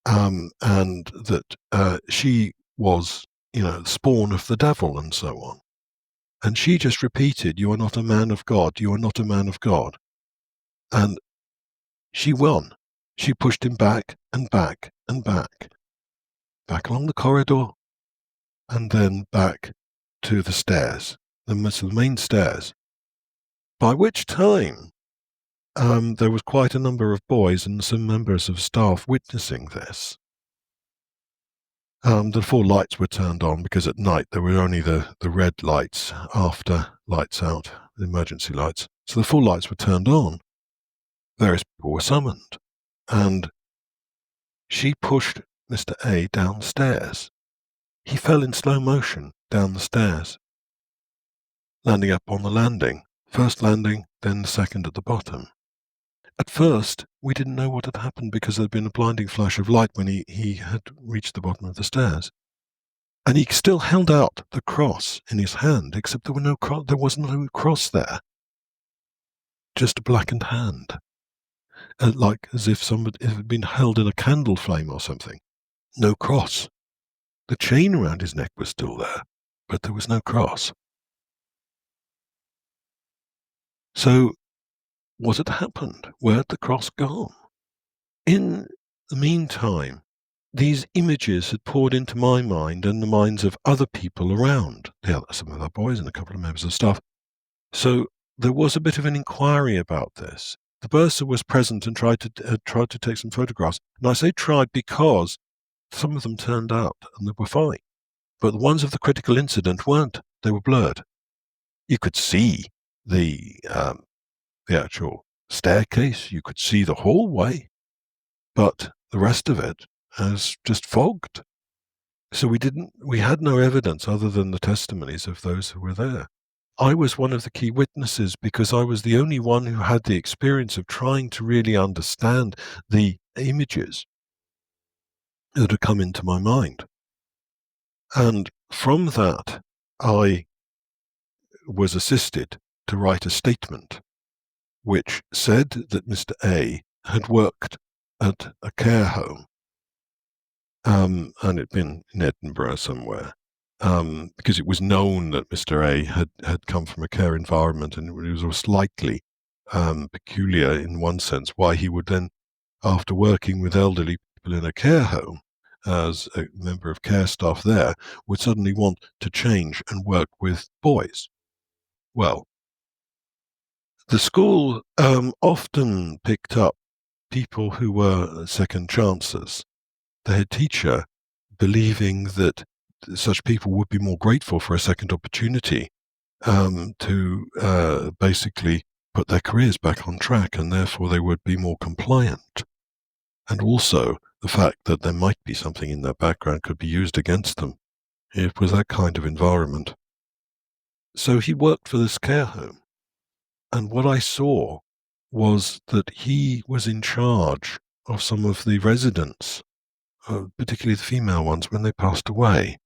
and that she was, spawn of the devil, and so on. And she just repeated, "You are not a man of God. You are not a man of God." And she won. She pushed him back and back and back along the corridor, and then back to the stairs, the main stairs. By which time, there was quite a number of boys and some members of staff witnessing this. The full lights were turned on because at night there were only the red lights after lights out, the emergency lights. So the full lights were turned on. Various people were summoned, and she pushed Mr. A downstairs. He fell in slow motion down the stairs, landing up on the landing. First landing, then the second at the bottom. At first, we didn't know what had happened because there had been a blinding flash of light when he had reached the bottom of the stairs. And he still held out the cross in his hand, except there was no cross there. Just a blackened hand. Like as if it had been held in a candle flame or something. No cross. The chain around his neck was still there, but there was no cross. So, what had happened? Where had the cross gone? In the meantime, these images had poured into my mind and the minds of other people around, some of our boys and a couple of members of staff. So there was a bit of an inquiry about this. The bursar was present and tried to take some photographs. And I say tried because some of them turned out and they were fine. But the ones of the critical incident weren't. They were blurred. You could see the actual staircase. You could see the hallway. But the rest of it as just fogged. So we had no evidence other than the testimonies of those who were there. I was one of the key witnesses because I was the only one who had the experience of trying to really understand the images that had come into my mind. And from that, I was assisted to write a statement which said that Mr. A had worked at a care home, and it'd been in Edinburgh somewhere, because it was known that Mr. A had come from a care environment, and it was slightly peculiar in one sense why he would then, after working with elderly people in a care home as a member of care staff there, would suddenly want to change and work with boys. Well, the school often picked up people who were second chances. The head teacher, believing that such people would be more grateful for a second opportunity to basically put their careers back on track, and therefore they would be more compliant. And also the fact that there might be something in their background could be used against them. It was that kind of environment. So he worked for this care home. And what I saw was that he was in charge of some of the residents, particularly the female ones, when they passed away,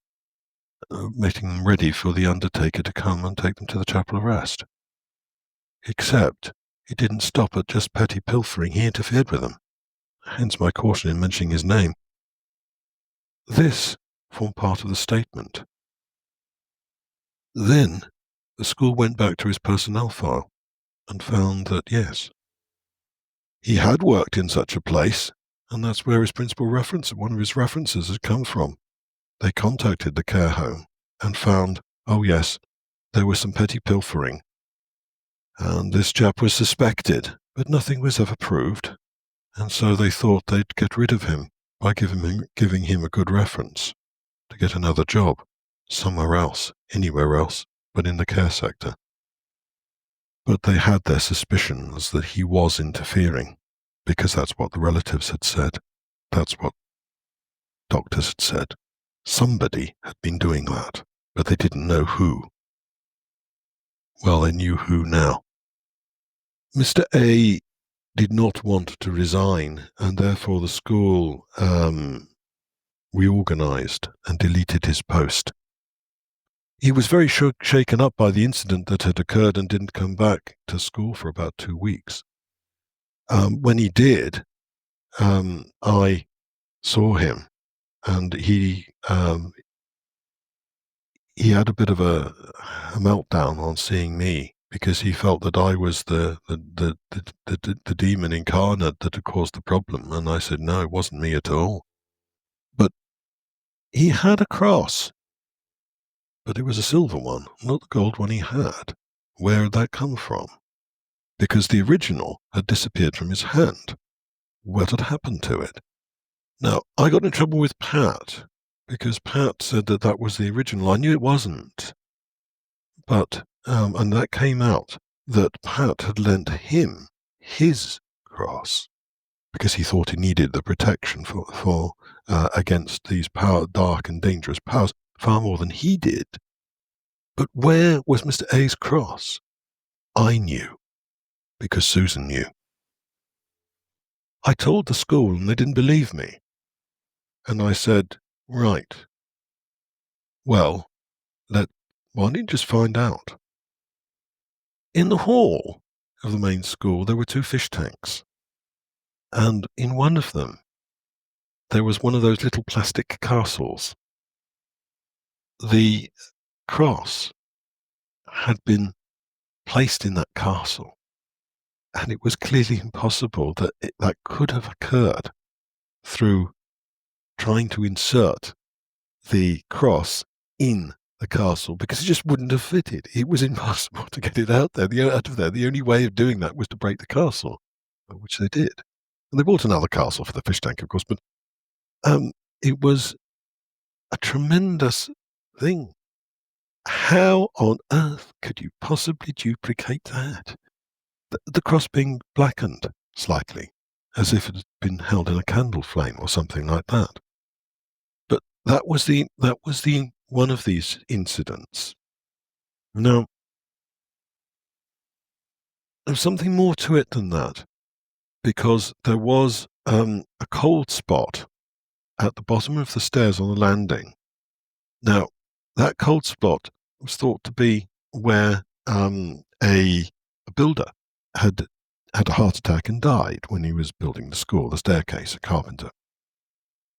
making them ready for the undertaker to come and take them to the chapel of rest. Except he didn't stop at just petty pilfering, he interfered with them. Hence my caution in mentioning his name. This formed part of the statement. Then the school went back to his personnel file and found that, yes, he had worked in such a place, and that's where his principal reference, one of his references, had come from. They contacted the care home and found, oh yes, there was some petty pilfering, and this chap was suspected, but nothing was ever proved, and so they thought they'd get rid of him by giving him a good reference to get another job somewhere else, anywhere else, but in the care sector. But they had their suspicions that he was interfering, because that's what the relatives had said. That's what doctors had said. Somebody had been doing that, but they didn't know who. Well, they knew who now. Mr. A did not want to resign, and therefore the school reorganized and deleted his post. He was very shaken up by the incident that had occurred and didn't come back to school for about 2 weeks. When he did, I saw him, and he had a bit of a meltdown on seeing me, because he felt that I was the demon incarnate that had caused the problem. And I said, no, it wasn't me at all. But he had a cross, but it was a silver one, not the gold one he had. Where had that come from? Because the original had disappeared from his hand. What had happened to it? Now, I got in trouble with Pat, because Pat said that that was the original. I knew it wasn't. But, and that came out that Pat had lent him his cross because he thought he needed the protection for against these dark and dangerous powers far more than he did. But where was Mr. A's cross? I knew, because Susan knew. I told the school and they didn't believe me. And I said, right, well, why don't you just find out? In the hall of the main school, there were 2 fish tanks. And in one of them, there was one of those little plastic castles. The cross had been placed in that castle, and it was clearly impossible that that could have occurred through trying to insert the cross in the castle, because it just wouldn't have fitted. It was impossible to get it out of there. The only way of doing that was to break the castle, which they did. And they bought another castle for the fish tank, of course, but it was a tremendous thing. How on earth could you possibly duplicate that? The cross being blackened slightly, as if it had been held in a candle flame or something like that. But that was the one of these incidents. Now, there's something more to it than that, because there was a cold spot at the bottom of the stairs on the landing. Now, that cold spot was thought to be where a builder had a heart attack and died when he was building the school, the staircase, a carpenter.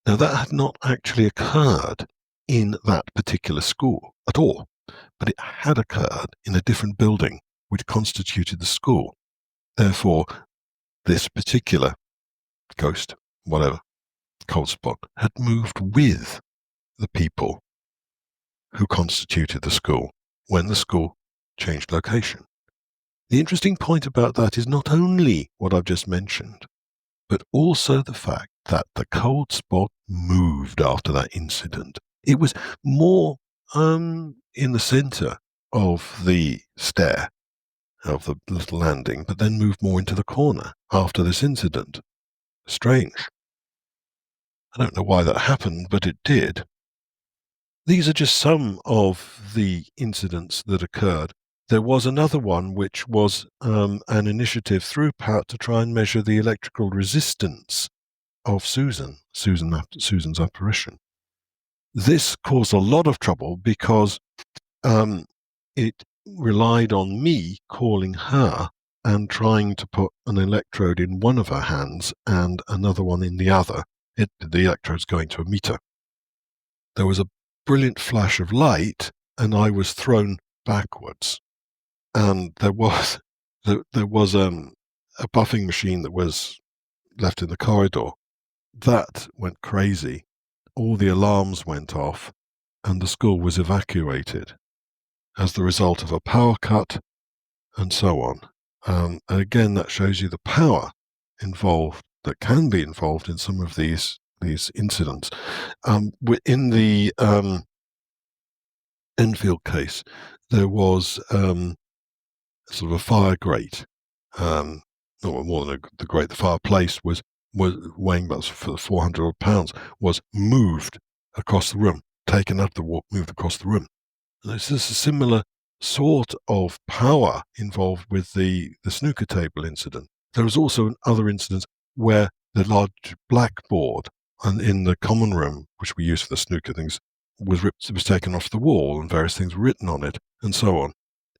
Now, that had not actually occurred in that particular school at all, but it had occurred in a different building which constituted the school. Therefore, this particular ghost, whatever, cold spot, had moved with the people who constituted the school when the school changed location. The interesting point about that is not only what I've just mentioned, but also the fact that the cold spot moved after that incident. It was more in the center of the stair, of the little landing, but then moved more into the corner after this incident. Strange. I don't know why that happened, but it did. These are just some of the incidents that occurred. There was another one which was an initiative through Pat to try and measure the electrical resistance of Susan's apparition. This caused a lot of trouble because it relied on me calling her and trying to put an electrode in one of her hands and another one in the other. The electrode's going to a meter. There was a brilliant flash of light, and I was thrown backwards. And there was a buffing machine that was left in the corridor. That went crazy. All the alarms went off, and the school was evacuated as the result of a power cut, and so on. And again, that shows you the power involved that can be involved in some of these incidents. In the Enfield case, there was sort of a fire grate, no more than the grate. The fireplace was weighing about 400 odd pounds, was moved across the room, taken up the wall, moved across the room. And this is a similar sort of power involved with the snooker table incident. There was also other incidents where the large blackboard in the common room, which we use for the snooker things, was taken off the wall and various things were written on it, and so on.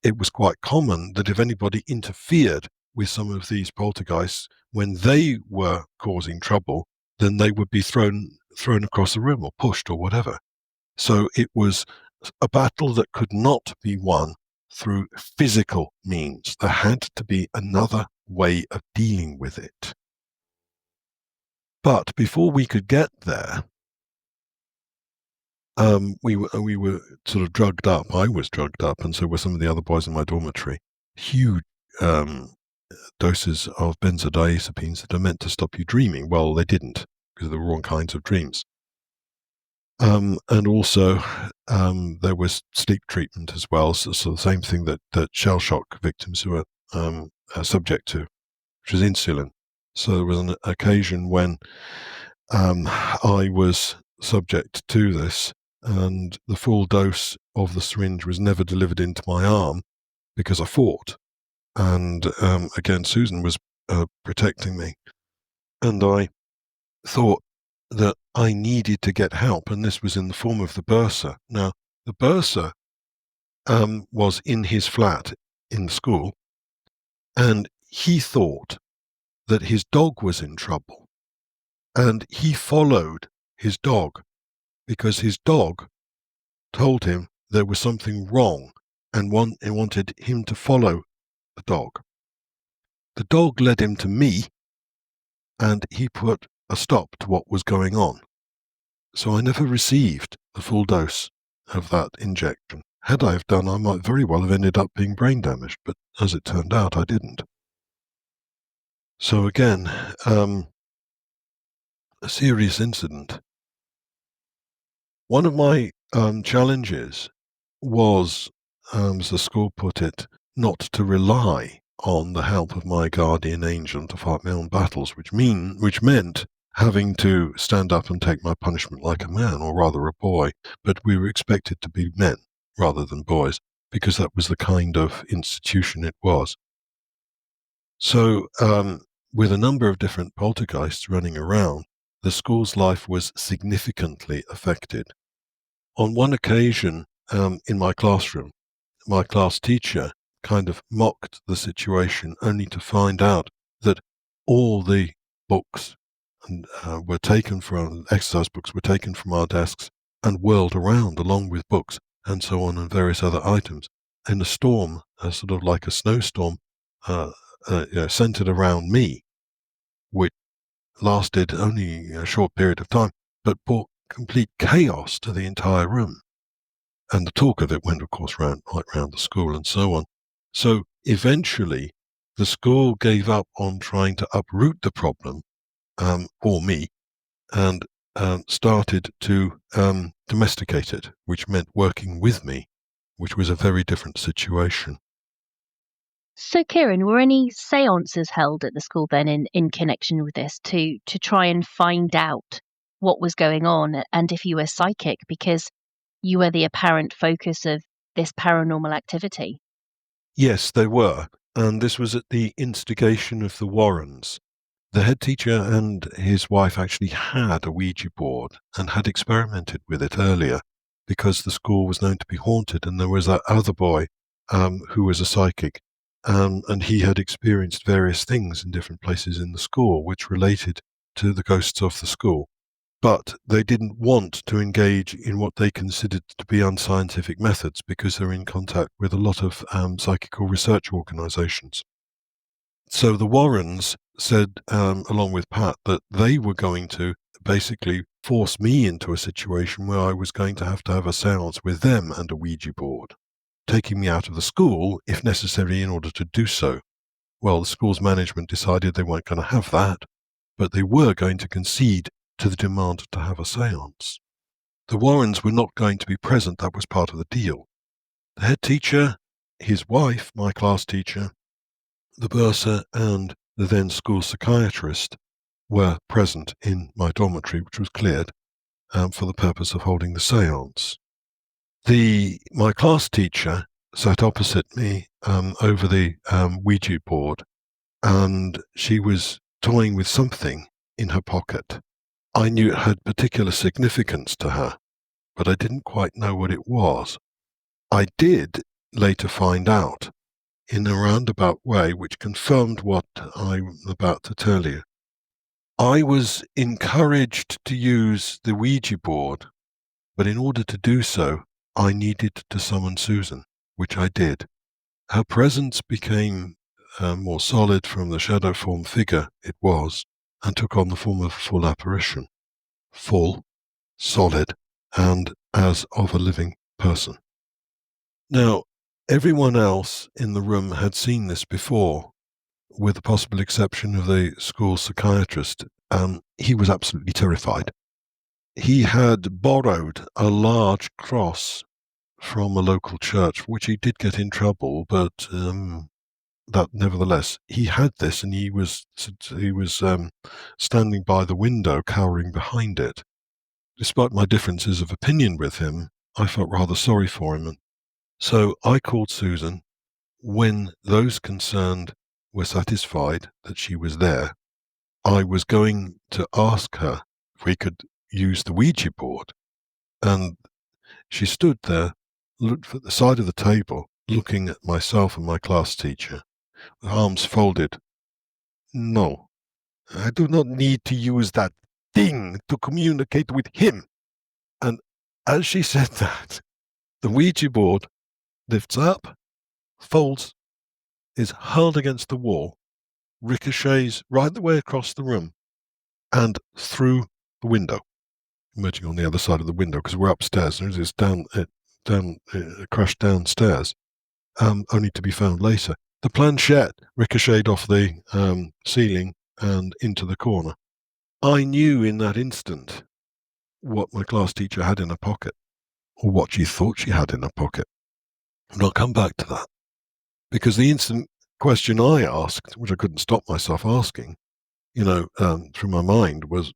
It was quite common that if anybody interfered with some of these poltergeists when they were causing trouble, then they would be thrown across the room or pushed or whatever. So it was a battle that could not be won through physical means. There had to be another way of dealing with it. But before we could get there, we were sort of drugged up. I was drugged up, and so were some of the other boys in my dormitory. Huge doses of benzodiazepines that are meant to stop you dreaming. Well, they didn't, because of the wrong kinds of dreams. And also, there was sleep treatment as well. So the same thing that shell shock victims were subject to, which was insulin. So there was an occasion when I was subject to this, and the full dose of the syringe was never delivered into my arm because I fought. And again, Susan was protecting me. And I thought that I needed to get help, and this was in the form of the bursar. Now, the bursar was in his flat in the school, and he thought that his dog was in trouble. And he followed his dog because his dog told him there was something wrong and wanted him to follow the dog. The dog led him to me, and he put a stop to what was going on. So I never received the full dose of that injection. Had I have done, I might very well have ended up being brain damaged, but as it turned out, I didn't. So again, a serious incident. One of my challenges was, as the school put it, not to rely on the help of my guardian angel to fight my own battles, which meant having to stand up and take my punishment like a man, or rather a boy. But we were expected to be men rather than boys, because that was the kind of institution it was. So, with a number of different poltergeists running around, the school's life was significantly affected. On one occasion, in my classroom, my class teacher kind of mocked the situation, only to find out that all the books were taken from, exercise books were taken from our desks and whirled around along with books and so on and various other items in a storm, sort of like a snowstorm, centered around me, which lasted only a short period of time, but brought complete chaos to the entire room. And the talk of it went, of course, right round the school and so on. So eventually, the school gave up on trying to uproot the problem for me, and started to domesticate it, which meant working with me, which was a very different situation. So, Ciaran, were any seances held at the school then in connection with this to try and find out what was going on, and if you were psychic, because you were the apparent focus of this paranormal activity? Yes, they were. And this was at the instigation of the Warrens. The head teacher and his wife actually had a Ouija board and had experimented with it earlier, because the school was known to be haunted, and there was that other boy who was a psychic, and he had experienced various things in different places in the school which related to the ghosts of the school. But they didn't want to engage in what they considered to be unscientific methods, because they're in contact with a lot of psychical research organizations. So the Warrens said, along with Pat, that they were going to basically force me into a situation where I was going to have a seance with them and a Ouija board, taking me out of the school if necessary in order to do so. Well, the school's management decided they weren't going to have that, but they were going to concede to the demand to have a seance. The Warrens were not going to be present. That was part of the deal. The head teacher, his wife, my class teacher, the bursar, and the then school psychiatrist were present in my dormitory, which was cleared for the purpose of holding the seance. My class teacher sat opposite me over the Ouija board, and she was toying with something in her pocket. I knew it had particular significance to her, but I didn't quite know what it was. I did later find out in a roundabout way, which confirmed what I'm about to tell you. I was encouraged to use the Ouija board, but in order to do so, I needed to summon Susan, which I did. her presence became more solid from the shadow form figure it was, and took on the form of a full apparition. Full, solid, and as of a living person. Now, everyone else in the room had seen this before, with the possible exception of the school psychiatrist. He was absolutely terrified. He had borrowed a large cross from a local church, for which he did get in trouble, but that nevertheless, he had this, and he was standing by the window, cowering behind it. Despite my differences of opinion with him, I felt rather sorry for him. So I called Susan. When those concerned were satisfied that she was there, I was going to ask her if we could use the Ouija board. And she stood there, looked at the side of the table, looking at myself and my class teacher, arms folded. No, I do not need to use that thing to communicate with him. And as she said that, the Ouija board lifts up, folds, is hurled against the wall, ricochets right the way across the room and through the window, emerging on the other side of the window because we're upstairs. And it's crashed downstairs, only to be found later. The planchette ricocheted off the ceiling and into the corner. I knew in that instant what my class teacher had in her pocket, or what she thought she had in her pocket. And I'll come back to that. Because the instant question I asked, which I couldn't stop myself asking, through my mind was,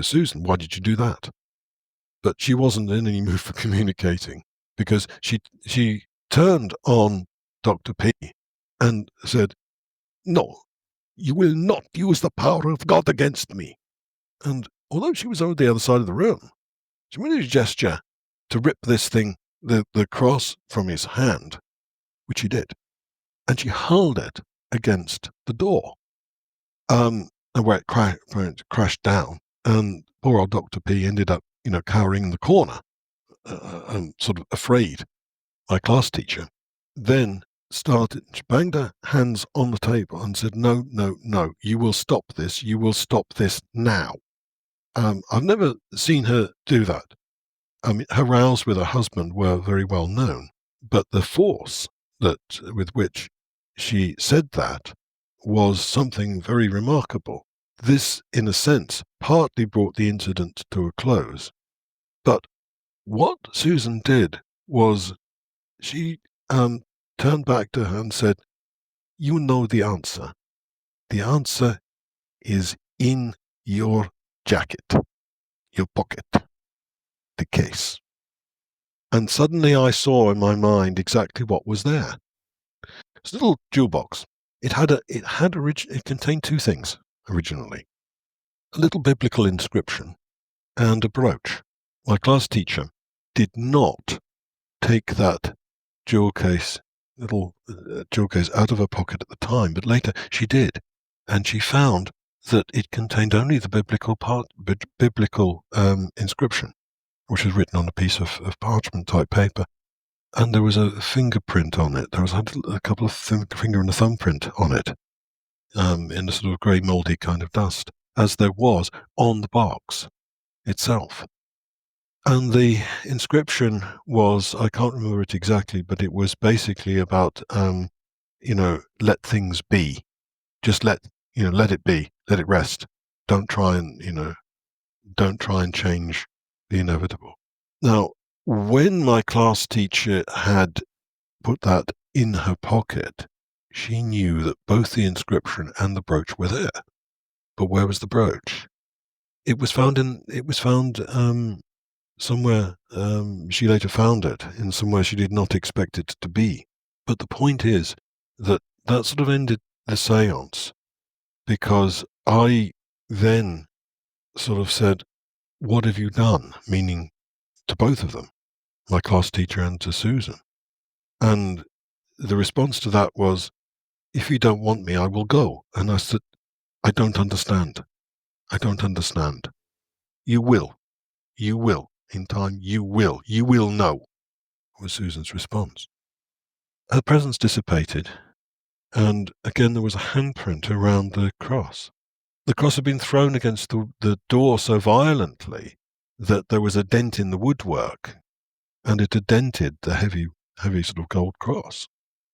Susan, why did you do that? But she wasn't in any mood for communicating, because she turned on Dr. P and said, no, you will not use the power of God against me. And although she was on the other side of the room, she made a gesture to rip this thing, the cross, from his hand, which he did. And she hurled it against the door, and where it crashed down. And poor old Dr. P ended up, cowering in the corner, sort of afraid. My class teacher then she banged her hands on the table and said, no, no, no, you will stop this. You will stop this now. I've never seen her do that. I mean, her rows with her husband were very well known, but the force with which she said that was something very remarkable. This, in a sense, partly brought the incident to a close. But what Susan did was she turned back to her and said, you know the answer. The answer is in your jacket, your pocket, the case. And suddenly I saw in my mind exactly what was there. It's a little jewel box. It contained two things originally: a little biblical inscription and a brooch. My class teacher did not take that little jewel case out of her pocket at the time, but later she did, and she found that it contained only the biblical inscription, which was written on a piece of parchment type paper. And there was a fingerprint on it. There was a couple of finger and a thumbprint on it, in a sort of grey mouldy kind of dust, as there was on the box itself. And the inscription was, I can't remember it exactly, but it was basically about, let things be. Just let it be, let it rest. Don't try and change the inevitable. Now, when my class teacher had put that in her pocket, she knew that both the inscription and the brooch were there. But where was the brooch? It was found somewhere. She later found it in somewhere she did not expect it to be. But the point is that sort of ended the séance, because I then sort of said, what have you done? Meaning to both of them, my class teacher and to Susan. And the response to that was, if you don't want me, I will go. And I said, I don't understand. I don't understand. You will. You will. In time, you will. You will know, was Susan's response. her presence dissipated, and again there was a handprint around the cross. The cross had been thrown against the door so violently that there was a dent in the woodwork, and it had dented the heavy sort of gold cross.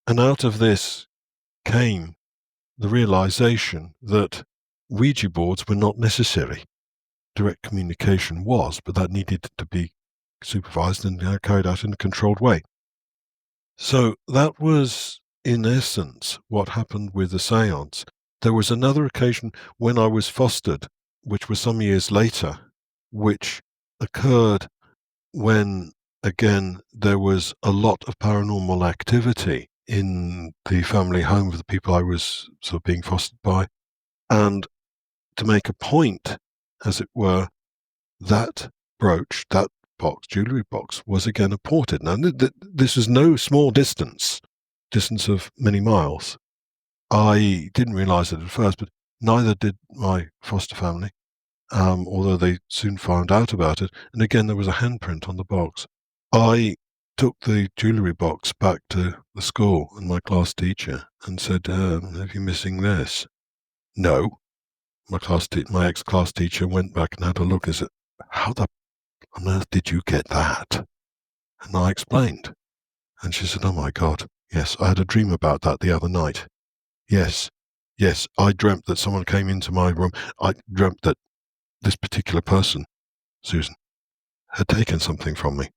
And out of this came the realization that Ouija boards were not necessary. Direct communication was, but that needed to be supervised and carried out in a controlled way. So that was, in essence, what happened with the seance. There was another occasion when I was fostered, which was some years later, which occurred when, again, there was a lot of paranormal activity in the family home of the people I was sort of being fostered by. And to make a point, as it were, that brooch, that box, jewellery box, was again apported. Now, this was no small distance of many miles. I didn't realise it at first, but neither did my foster family, although they soon found out about it. And again, there was a handprint on the box. I took the jewellery box back to the school and my class teacher and said, have you missing this? No. My ex-class teacher went back and had a look and said, how on earth did you get that? And I explained. And she said, oh my God, yes, I had a dream about that the other night. Yes, I dreamt that someone came into my room. I dreamt that this particular person, Susan, had taken something from me.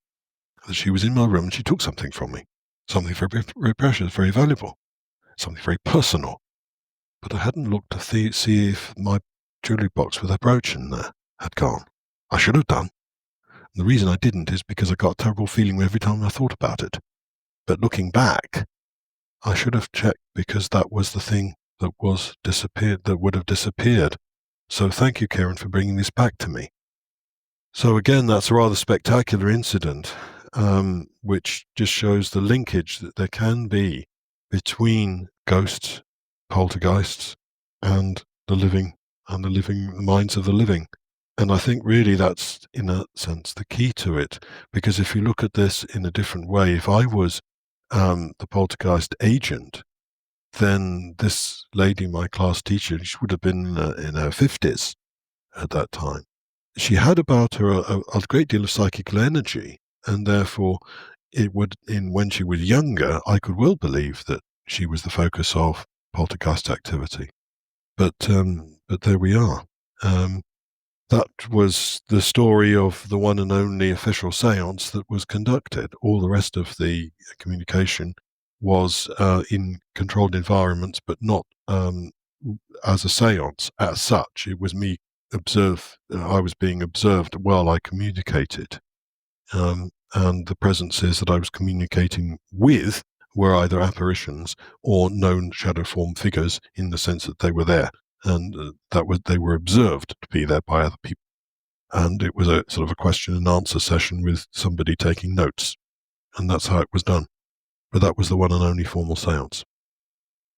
That she was in my room and she took something from me. Something very, very precious, very valuable, something very personal. But I hadn't looked to see if my jewellery box with a brooch in there had gone. I should have done. And the reason I didn't is because I got a terrible feeling every time I thought about it. But looking back, I should have checked because that was the thing that would have disappeared. So thank you, Ciaran, for bringing this back to me. So again, that's a rather spectacular incident, which just shows the linkage that there can be between ghosts, poltergeists, and the minds of the living. And I think really that's, in a sense, the key to it. Because if you look at this in a different way, if I was the poltergeist agent, then this lady, my class teacher, she would have been in her 50s at that time. She had about her a great deal of psychical energy, and therefore when she was younger, I could well believe that she was the focus of poltergeist activity. But there we are. That was the story of the one and only official seance that was conducted. All the rest of the communication was in controlled environments, but not as a seance as such. It was me I was being observed while I communicated. And the presences that I was communicating with were either apparitions or known shadow form figures in the sense that they were there. And they were observed to be there by other people. And it was a sort of a question and answer session with somebody taking notes. And that's how it was done. But that was the one and only formal seance.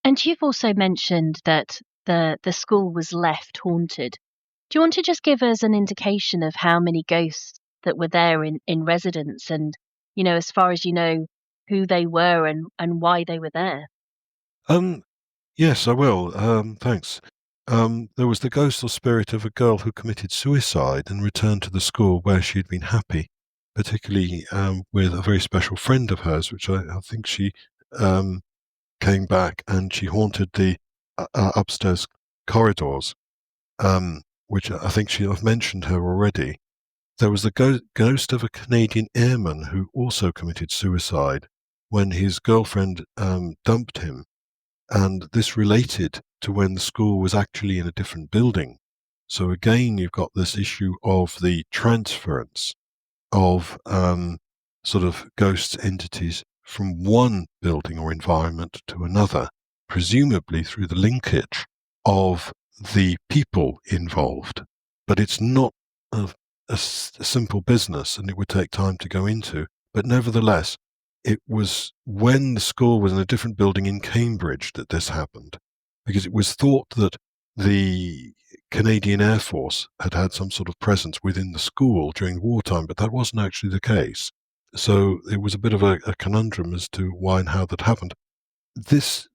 And you've also mentioned that the school was left haunted. Do you want to just give us an indication of how many ghosts that were there in residence and, as far as you know, who they were and why they were there? Yes, I will. Thanks. There was the ghost or spirit of a girl who committed suicide and returned to the school where she had been happy, particularly with a very special friend of hers, which I think she came back and she haunted the upstairs corridors, which I think I've mentioned her already. There was the ghost of a Canadian airman who also committed suicide when his girlfriend dumped him. And this related to when the school was actually in a different building. So again, you've got this issue of the transference of sort of ghost entities from one building or environment to another, presumably through the linkage of the people involved. But it's not a simple business, and it would take time to go into. But nevertheless, it was when the school was in a different building in Cambridge that this happened, because it was thought that the Canadian Air Force had some sort of presence within the school during wartime, but that wasn't actually the case. So it was a bit of a conundrum as to why and how that happened. This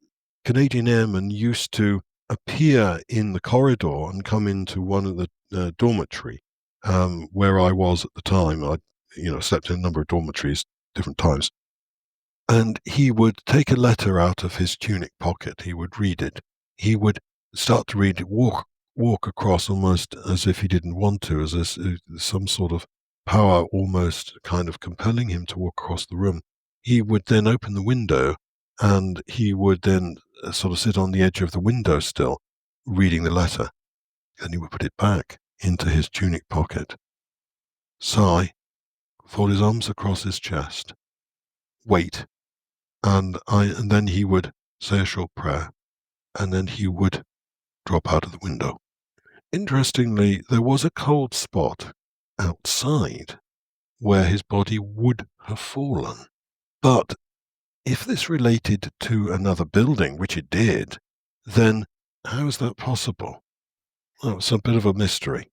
Canadian airman used to appear in the corridor and come into one of the dormitory where I was at the time. I, slept in a number of dormitories, different times. And he would take a letter out of his tunic pocket. He would read it. He would start to read it, walk across almost as if he didn't want to, as some sort of power almost kind of compelling him to walk across the room. He would then open the window, and he would then sort of sit on the edge of the window still, reading the letter. Then he would put it back into his tunic pocket, sigh, fold his arms across his chest, wait, and then he would say a short prayer, and then he would drop out of the window. Interestingly, there was a cold spot outside where his body would have fallen. But if this related to another building, which it did, then how is that possible? Well, it's a bit of a mystery.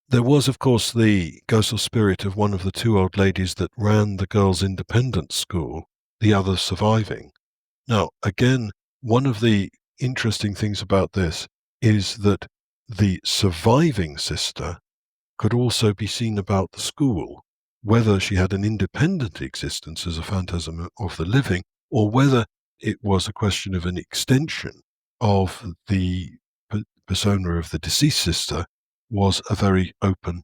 There was, of course, the ghostly spirit of one of the two old ladies that ran the girls' independent school, the other surviving. Now, again, one of the interesting things about this is that the surviving sister could also be seen about the school, whether she had an independent existence as a phantasm of the living, or whether it was a question of an extension of the persona of the deceased sister, was a very open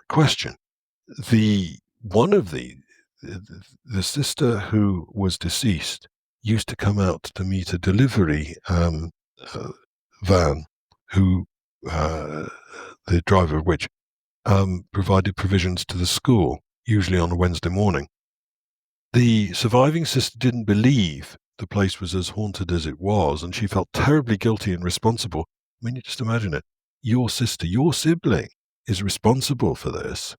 question. One of the sister who was deceased used to come out to meet a delivery van, who the driver of which provided provisions to the school, usually on a Wednesday morning. The surviving sister didn't believe the place was as haunted as it was, and she felt terribly guilty and responsible. I mean, you just imagine it. Your sister, your sibling, is responsible for this.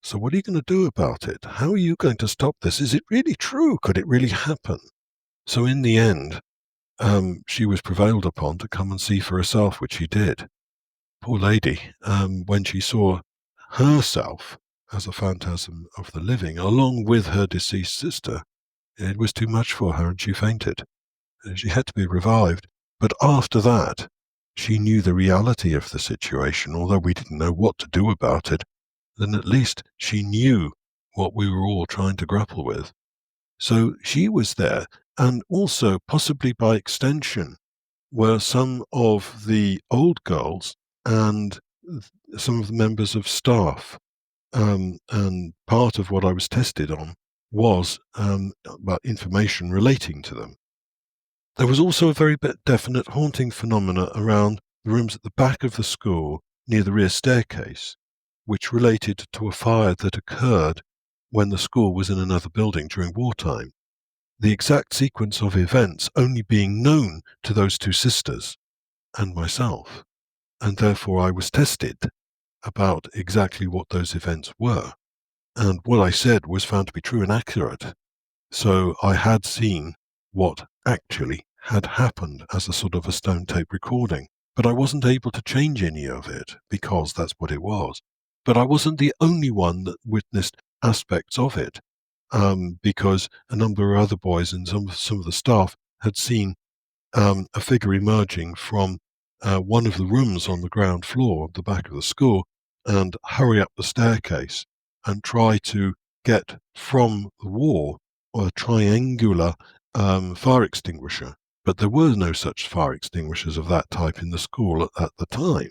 So what are you going to do about it? How are you going to stop this? Is it really true? Could it really happen? So in the end, she was prevailed upon to come and see for herself, which she did. Poor lady, when she saw herself as a phantasm of the living, along with her deceased sister, it was too much for her and she fainted. She had to be revived. But after that, she knew the reality of the situation, although we didn't know what to do about it. Then at least she knew what we were all trying to grapple with. So she was there, and also, possibly by extension, were some of the old girls and some of the members of staff. And part of what I was tested on was about information relating to them. There was also a very definite haunting phenomena around the rooms at the back of the school near the rear staircase, which related to a fire that occurred when the school was in another building during wartime. The exact sequence of events only being known to those two sisters and myself, and therefore I was tested about exactly what those events were. And what I said was found to be true and accurate. So I had seen what actually had happened as a sort of a stone tape recording, but I wasn't able to change any of it because that's what it was. But I wasn't the only one that witnessed aspects of it, because a number of other boys and some of the staff had seen a figure emerging from one of the rooms on the ground floor at the back of the school and hurry up the staircase and try to get from the wall a triangular fire extinguisher. But there were no such fire extinguishers of that type in the school at the time.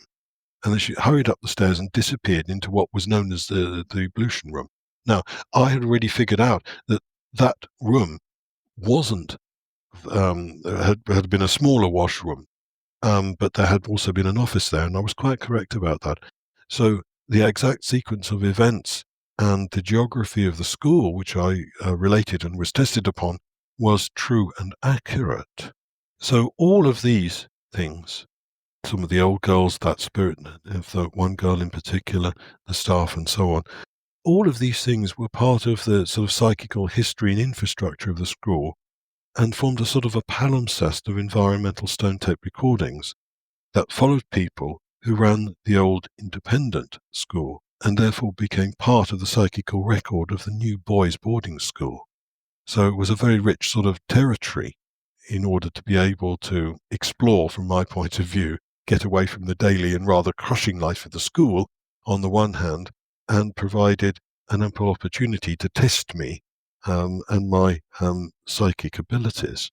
And then she hurried up the stairs and disappeared into what was known as the ablution room. Now, I had already figured out that that room wasn't, had been a smaller washroom, but there had also been an office there, and I was quite correct about that. So the exact sequence of events and the geography of the school, which I related and was tested upon, was true and accurate. So all of these things, some of the old girls, that spirit of the one girl in particular, the staff and so on, all of these things were part of the sort of psychical history and infrastructure of the school and formed a sort of a palimpsest of environmental stone tape recordings that followed people who ran the old independent school. and therefore became part of the psychical record of the new boys' boarding school. So it was a very rich sort of territory in order to be able to explore, from my point of view, get away from the daily and rather crushing life of the school on the one hand, and provided an ample opportunity to test me and my psychic abilities.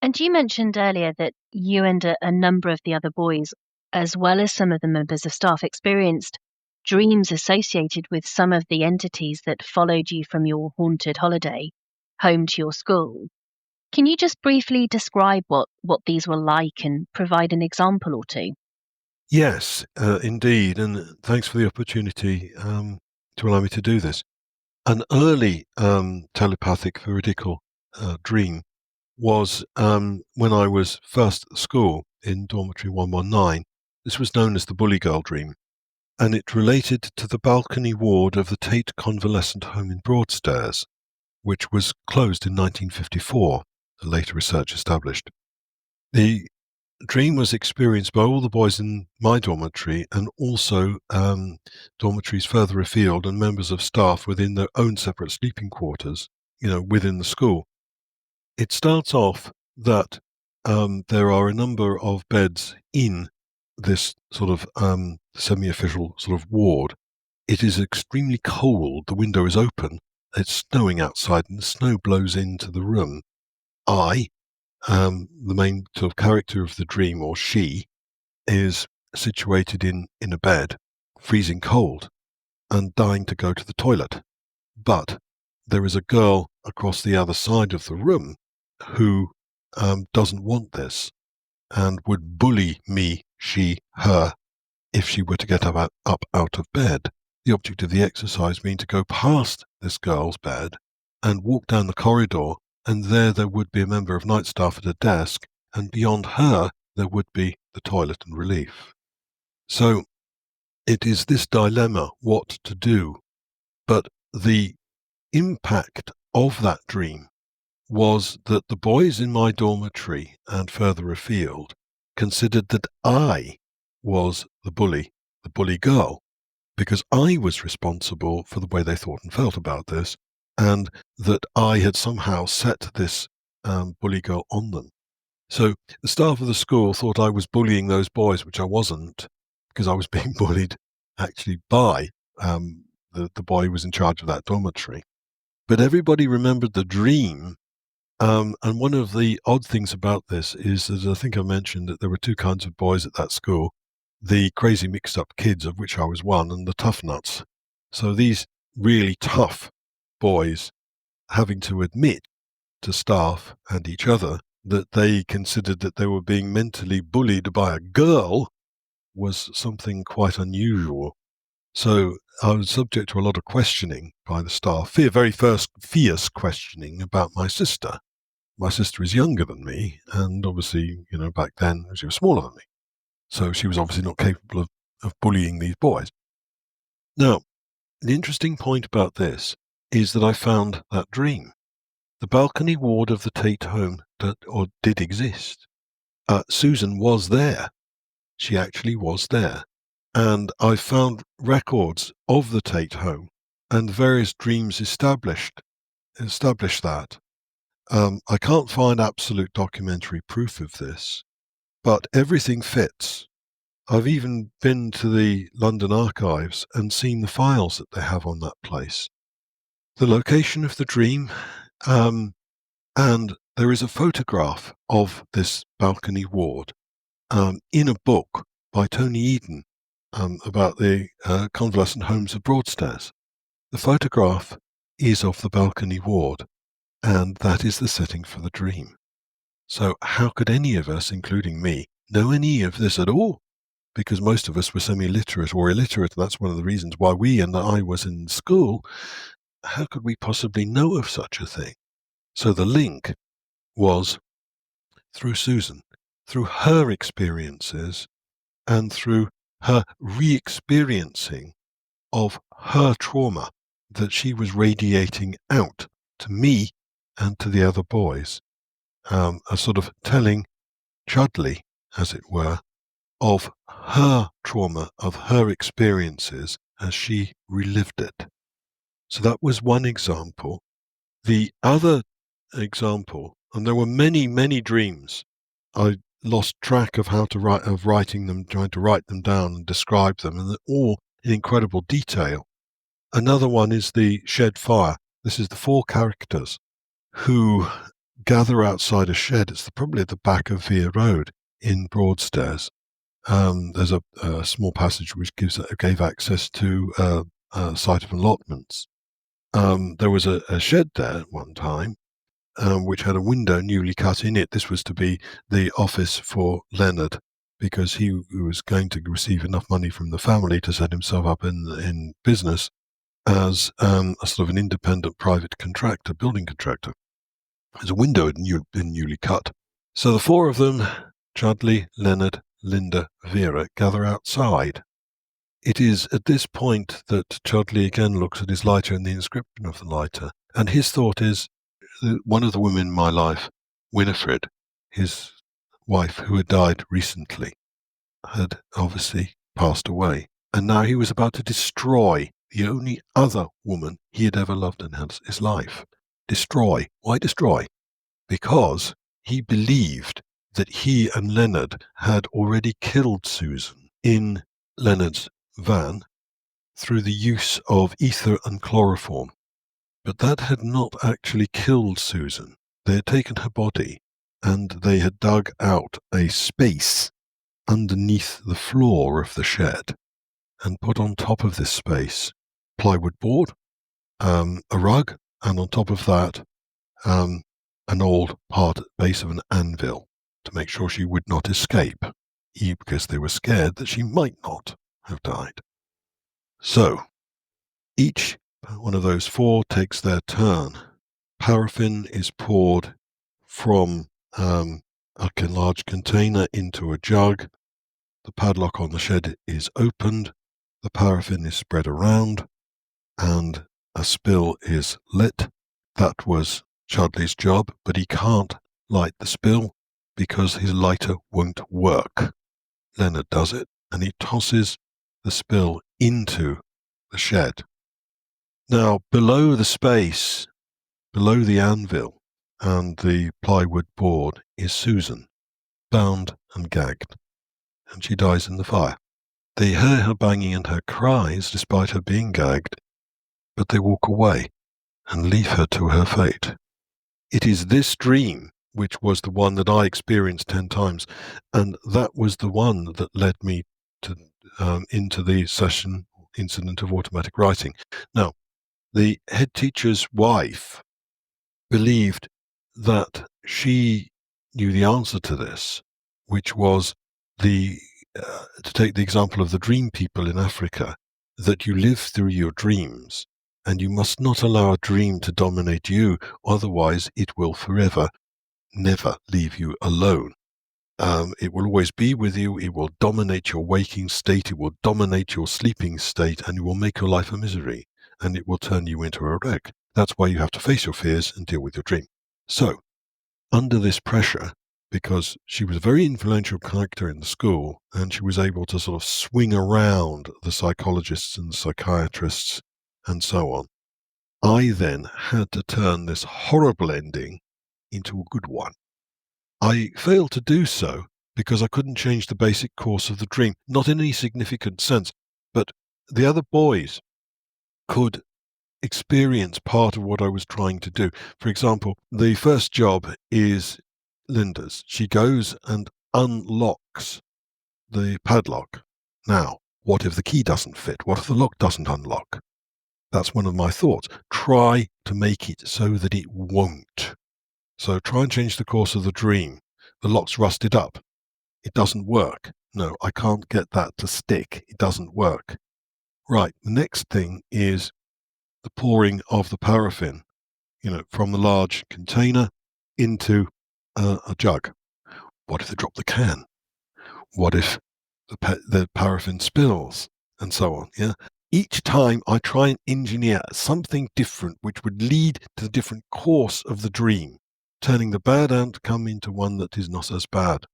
And you mentioned earlier that you and a number of the other boys, as well as some of the members of staff, experienced dreams associated with some of the entities that followed you from your haunted holiday home to your school. Can you just briefly describe what these were like and provide an example or two? Yes, indeed, and thanks for the opportunity to allow me to do this. An early telepathic veridical dream was when I was first at school in dormitory 119. This was known as the Bully Girl dream, and it related to the balcony ward of the Tate Convalescent Home in Broadstairs, which was closed in 1954, the later research established. The dream was experienced by all the boys in my dormitory and also dormitories further afield and members of staff within their own separate sleeping quarters, within the school. It starts off that there are a number of beds in this sort of semi-official sort of ward. It is extremely cold. The window is open. It's snowing outside, and the snow blows into the room. The main sort of character of the dream, or she, is situated in a bed, freezing cold, and dying to go to the toilet. But there is a girl across the other side of the room who doesn't want this and would bully me, her, if she were to get up out of bed. The object of the exercise being to go past this girl's bed and walk down the corridor, and there would be a member of night staff at a desk, and beyond her there would be the toilet and relief. So it is this dilemma, what to do. But the impact of that dream was that the boys in my dormitory and further afield considered that I was the bully girl, because I was responsible for the way they thought and felt about this, and that I had somehow set this bully girl on them. So the staff of the school thought I was bullying those boys, which I wasn't, because I was being bullied actually by the boy who was in charge of that dormitory. But everybody remembered the dream. And one of the odd things about this is, as I think I mentioned, that there were two kinds of boys at that school: the crazy mixed up kids, of which I was one, and the tough nuts. So these really tough boys having to admit to staff and each other that they considered that they were being mentally bullied by a girl was something quite unusual. So I was subject to a lot of questioning by the staff, very fierce questioning about my sister. My sister is younger than me, and obviously, back then she was smaller than me. So she was obviously not capable of bullying these boys. Now, the interesting point about this is that I found that dream. The balcony ward of the Tate home did exist. Susan was there. She actually was there. And I found records of the Tate home, and various dreams established that. I can't find absolute documentary proof of this, but everything fits. I've even been to the London archives and seen the files that they have on that place. The location of the dream, and there is a photograph of this balcony ward in a book by Tony Eden about the convalescent homes of Broadstairs. The photograph is of the balcony ward, and that is the setting for the dream. So how could any of us, including me, know any of this at all? Because most of us were semi-literate or illiterate. That's one of the reasons why I was in school. How could we possibly know of such a thing? So the link was through Susan, through her experiences and through her re-experiencing of her trauma that she was radiating out to me and to the other boys, a sort of telling Chudley, as it were, of her trauma, of her experiences, as she relived it. So that was one example. The other example, and there were many, many dreams. I lost track of writing them, trying to write them down and describe them, and they're all in incredible detail. Another one is the shed fire. This is the 4 characters who gather outside a shed. It's probably at the back of Vere Road in Broadstairs. There's a small passage which gave access to a site of allotments. There was a shed there at one time, which had a window newly cut in it. This was to be the office for Leonard, because he was going to receive enough money from the family to set himself up in business as a sort of an independent private contractor, building contractor. There's a window had been newly cut. So the 4 of them, Chudley, Leonard, Linda, Vera, gather outside. It is at this point that Chudley again looks at his lighter and the inscription of the lighter, and his thought is, one of the women in my life, Winifred, his wife, who had died recently, had obviously passed away, and now he was about to destroy the only other woman he had ever loved in his life. Destroy. Why destroy? Because he believed that he and Leonard had already killed Susan in Leonard's van through the use of ether and chloroform. But that had not actually killed Susan. They had taken her body and they had dug out a space underneath the floor of the shed and put on top of this space plywood board, a rug, and on top of that an old base of an anvil to make sure she would not escape, because they were scared that she might not have died. So each one of those 4 takes their turn. Paraffin is poured from a large container into a jug. The padlock on the shed is opened. The paraffin is spread around, and a spill is lit. That was Chudley's job, but he can't light the spill because his lighter won't work. Leonard does it, and he tosses the spill into the shed. Now, below the space, below the anvil and the plywood board, is Susan, bound and gagged, and she dies in the fire. They hear her banging and her cries despite her being gagged, but they walk away and leave her to her fate. It is this dream which was the one that I experienced 10 times, and that was the one that led me to into the session incident of automatic writing. Now, the head teacher's wife believed that she knew the answer to this, which was to take the example of the dream people in Africa, that you live through your dreams and you must not allow a dream to dominate you, otherwise it will forever never leave you alone. It will always be with you, it will dominate your waking state, it will dominate your sleeping state, and it will make your life a misery, and it will turn you into a wreck. That's why you have to face your fears and deal with your dream. So, under this pressure, because she was a very influential character in the school, and she was able to sort of swing around the psychologists and psychiatrists and so on, I then had to turn this horrible ending into a good one. I failed to do so because I couldn't change the basic course of the dream, not in any significant sense, but the other boys could experience part of what I was trying to do. For example, the first job is Linda's. She goes and unlocks the padlock. Now, what if the key doesn't fit? What if the lock doesn't unlock? That's one of my thoughts. Try to make it so that it won't. So try and change the course of the dream. The lock's rusted up. It doesn't work. No, I can't get that to stick. It doesn't work. Right, the next thing is the pouring of the paraffin, from the large container into a jug. What if they drop the can? What if the paraffin spills? And so on, yeah? Each time I try and engineer something different which would lead to the different course of the dream, turning the bad outcome into one that is not as bad.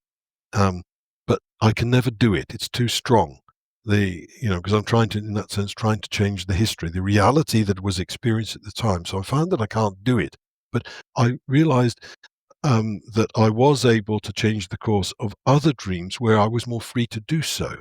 But I can never do it. It's too strong. because I'm trying to, in that sense, trying to change the history, the reality that was experienced at the time. So I found that I can't do it. But I realized that I was able to change the course of other dreams where I was more free to do so.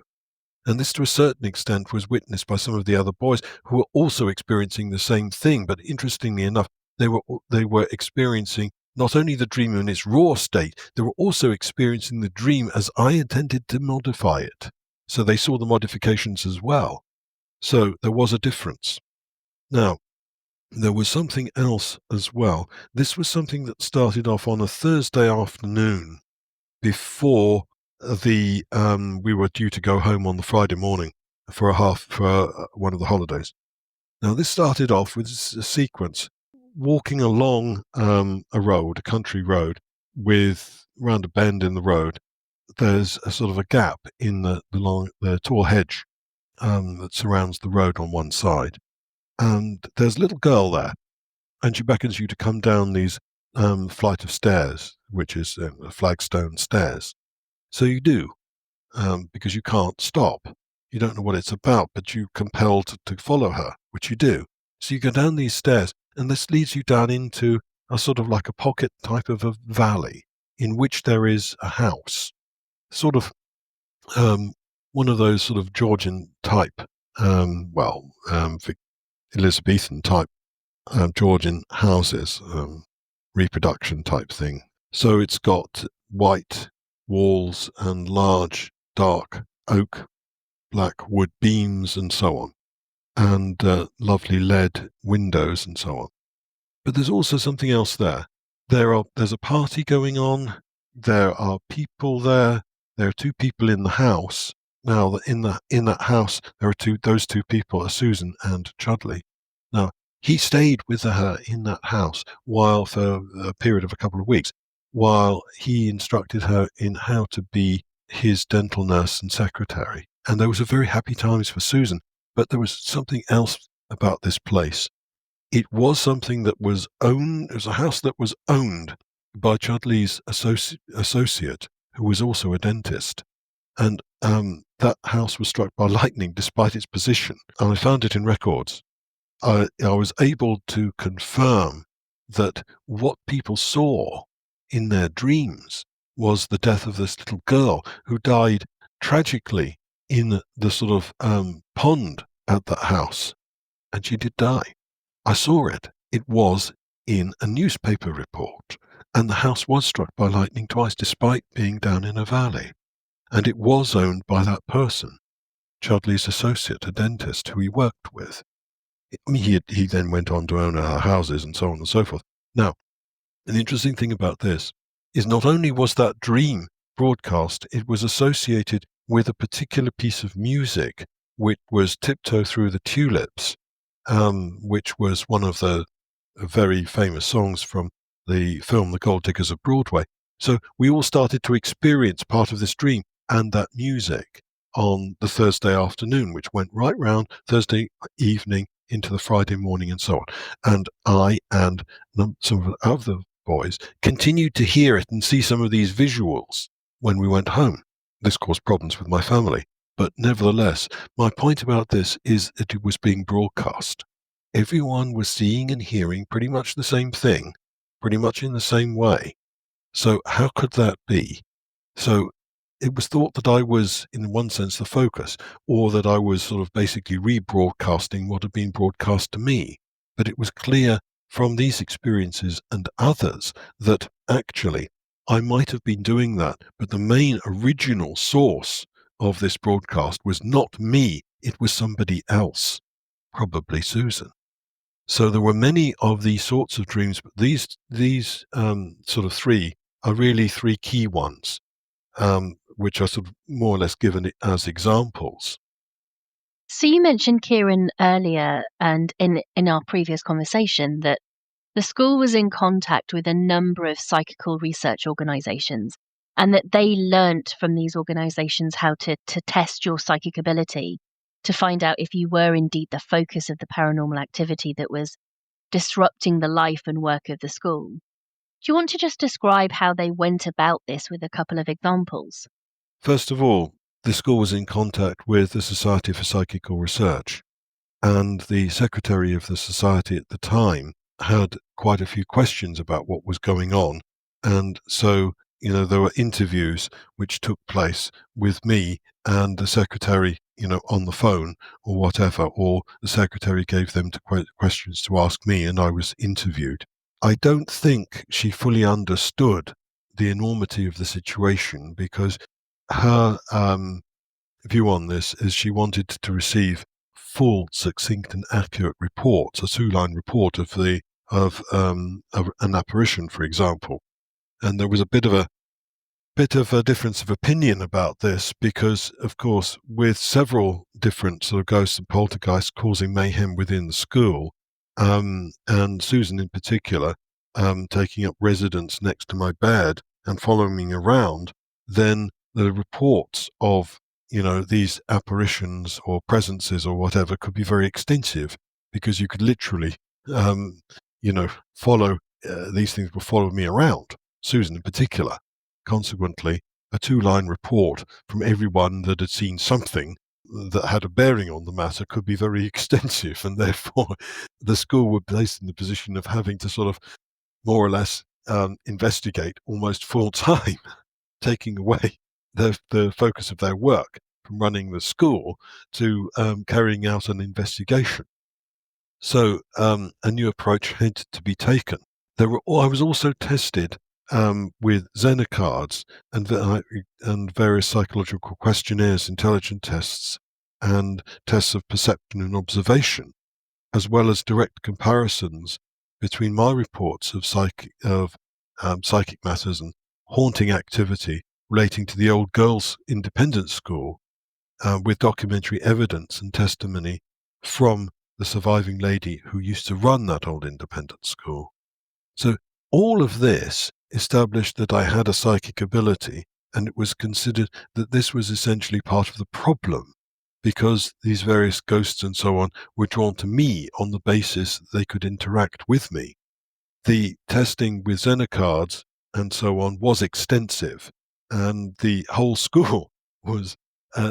And this, to a certain extent, was witnessed by some of the other boys who were also experiencing the same thing. But interestingly enough, they were experiencing not only the dream in its raw state, they were also experiencing the dream as I intended to modify it. So they saw the modifications as well. So there was a difference. Now, there was something else as well. This was something that started off on a Thursday afternoon before we were due to go home on the Friday morning for one of the holidays. Now, this started off with a sequence walking along a country road, with round a bend in the road. There's a sort of a gap in the tall hedge that surrounds the road on one side, and there's a little girl there, and she beckons you to come down these flight of stairs, which is flagstone stairs. So you do, because you can't stop. You don't know what it's about, but you're compelled to follow her, which you do. So you go down these stairs, and this leads you down into a sort of like a pocket type of a valley in which there is a house, sort of one of those sort of Georgian type, Elizabethan type Georgian houses, reproduction type thing. So it's got white walls and large, dark oak, black wood beams and so on, and lovely lead windows and so on. But there's also something else there. There's a party going on. There are people there. There are two people in the house. Now, in that house, those two people are Susan and Chudley. Now, he stayed with her in that house for a period of a couple of weeks, while he instructed her in how to be his dental nurse and secretary. And those were very happy times for Susan. But there was something else about this place. It was something that was owned. It was a house that was owned by Chudley's associate, who was also a dentist. And that house was struck by lightning despite its position. And I found it in records. I was able to confirm that what people saw in their dreams was the death of this little girl who died tragically in the sort of pond at that house. And she did die. I saw it. It was in a newspaper report. And the house was struck by lightning twice, despite being down in a valley. And it was owned by that person, Chudley's associate, a dentist who he worked with. I mean, he then went on to own our houses and so on and so forth. Now, an interesting thing about this is not only was that dream broadcast, it was associated with a particular piece of music, which was Tiptoe Through the Tulips, which was one of the very famous songs from the film The Gold Diggers of Broadway. So we all started to experience part of this dream and that music on the Thursday afternoon, which went right round Thursday evening into the Friday morning and so on. And I and some of the other boys continued to hear it and see some of these visuals when we went home. This caused problems with my family. But nevertheless, my point about this is that it was being broadcast. Everyone was seeing and hearing pretty much the same thing, pretty much in the same way. So how could that be? So it was thought that I was, in one sense, the focus, or that I was sort of basically rebroadcasting what had been broadcast to me. But it was clear from these experiences and others that actually I might have been doing that, but the main original source of this broadcast was not me, it was somebody else, probably Susan. So there were many of these sorts of dreams, but these sort of three are really three key ones, which are sort of more or less given as examples. So you mentioned, Ciaran, earlier and in our previous conversation that the school was in contact with a number of psychical research organisations, and that they learnt from these organisations how to test your psychic ability to find out if you were indeed the focus of the paranormal activity that was disrupting the life and work of the school. Do you want to just describe how they went about this with a couple of examples? First of all, the school was in contact with the Society for Psychical Research, and the secretary of the society at the time had quite a few questions about what was going on. And so, there were interviews which took place with me and the secretary, on the phone or whatever, or the secretary gave them questions to ask me and I was interviewed. I don't think she fully understood the enormity of the situation, because her view on this is she wanted to receive full, succinct, and accurate reports, a two-line report of an apparition, for example. And there was a bit of a difference of opinion about this, because, of course, with several different sort of ghosts and poltergeists causing mayhem within the school, and Susan in particular taking up residence next to my bed and following me around, then the reports of these apparitions or presences or whatever could be very extensive, because you could literally follow these things will follow me around, Susan in particular. Consequently, a two-line report from everyone that had seen something that had a bearing on the matter could be very extensive, and therefore the school were placed in the position of having to sort of more or less investigate almost full time, taking away the focus of their work from running the school to carrying out an investigation. So a new approach had to be taken. I was also tested with Zener cards and various psychological questionnaires, intelligence tests, and tests of perception and observation, as well as direct comparisons between my reports of psychic matters and haunting activity relating to the old girls' independent school, with documentary evidence and testimony from the surviving lady who used to run that old independent school. So all of this established that I had a psychic ability, and it was considered that this was essentially part of the problem, because these various ghosts and so on were drawn to me on the basis that they could interact with me. The testing with Zener cards and so on was extensive, and the whole school was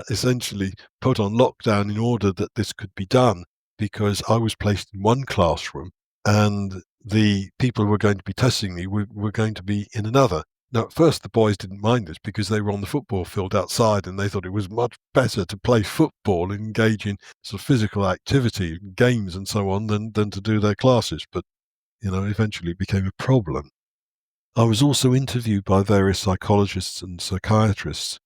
essentially put on lockdown in order that this could be done, because I was placed in one classroom and the people who were going to be testing me were going to be in another. Now, at first, the boys didn't mind this because they were on the football field outside, and they thought it was much better to play football and engage in sort of physical activity, games and so on, than to do their classes. But, eventually it became a problem. I was also interviewed by various psychologists and psychiatrists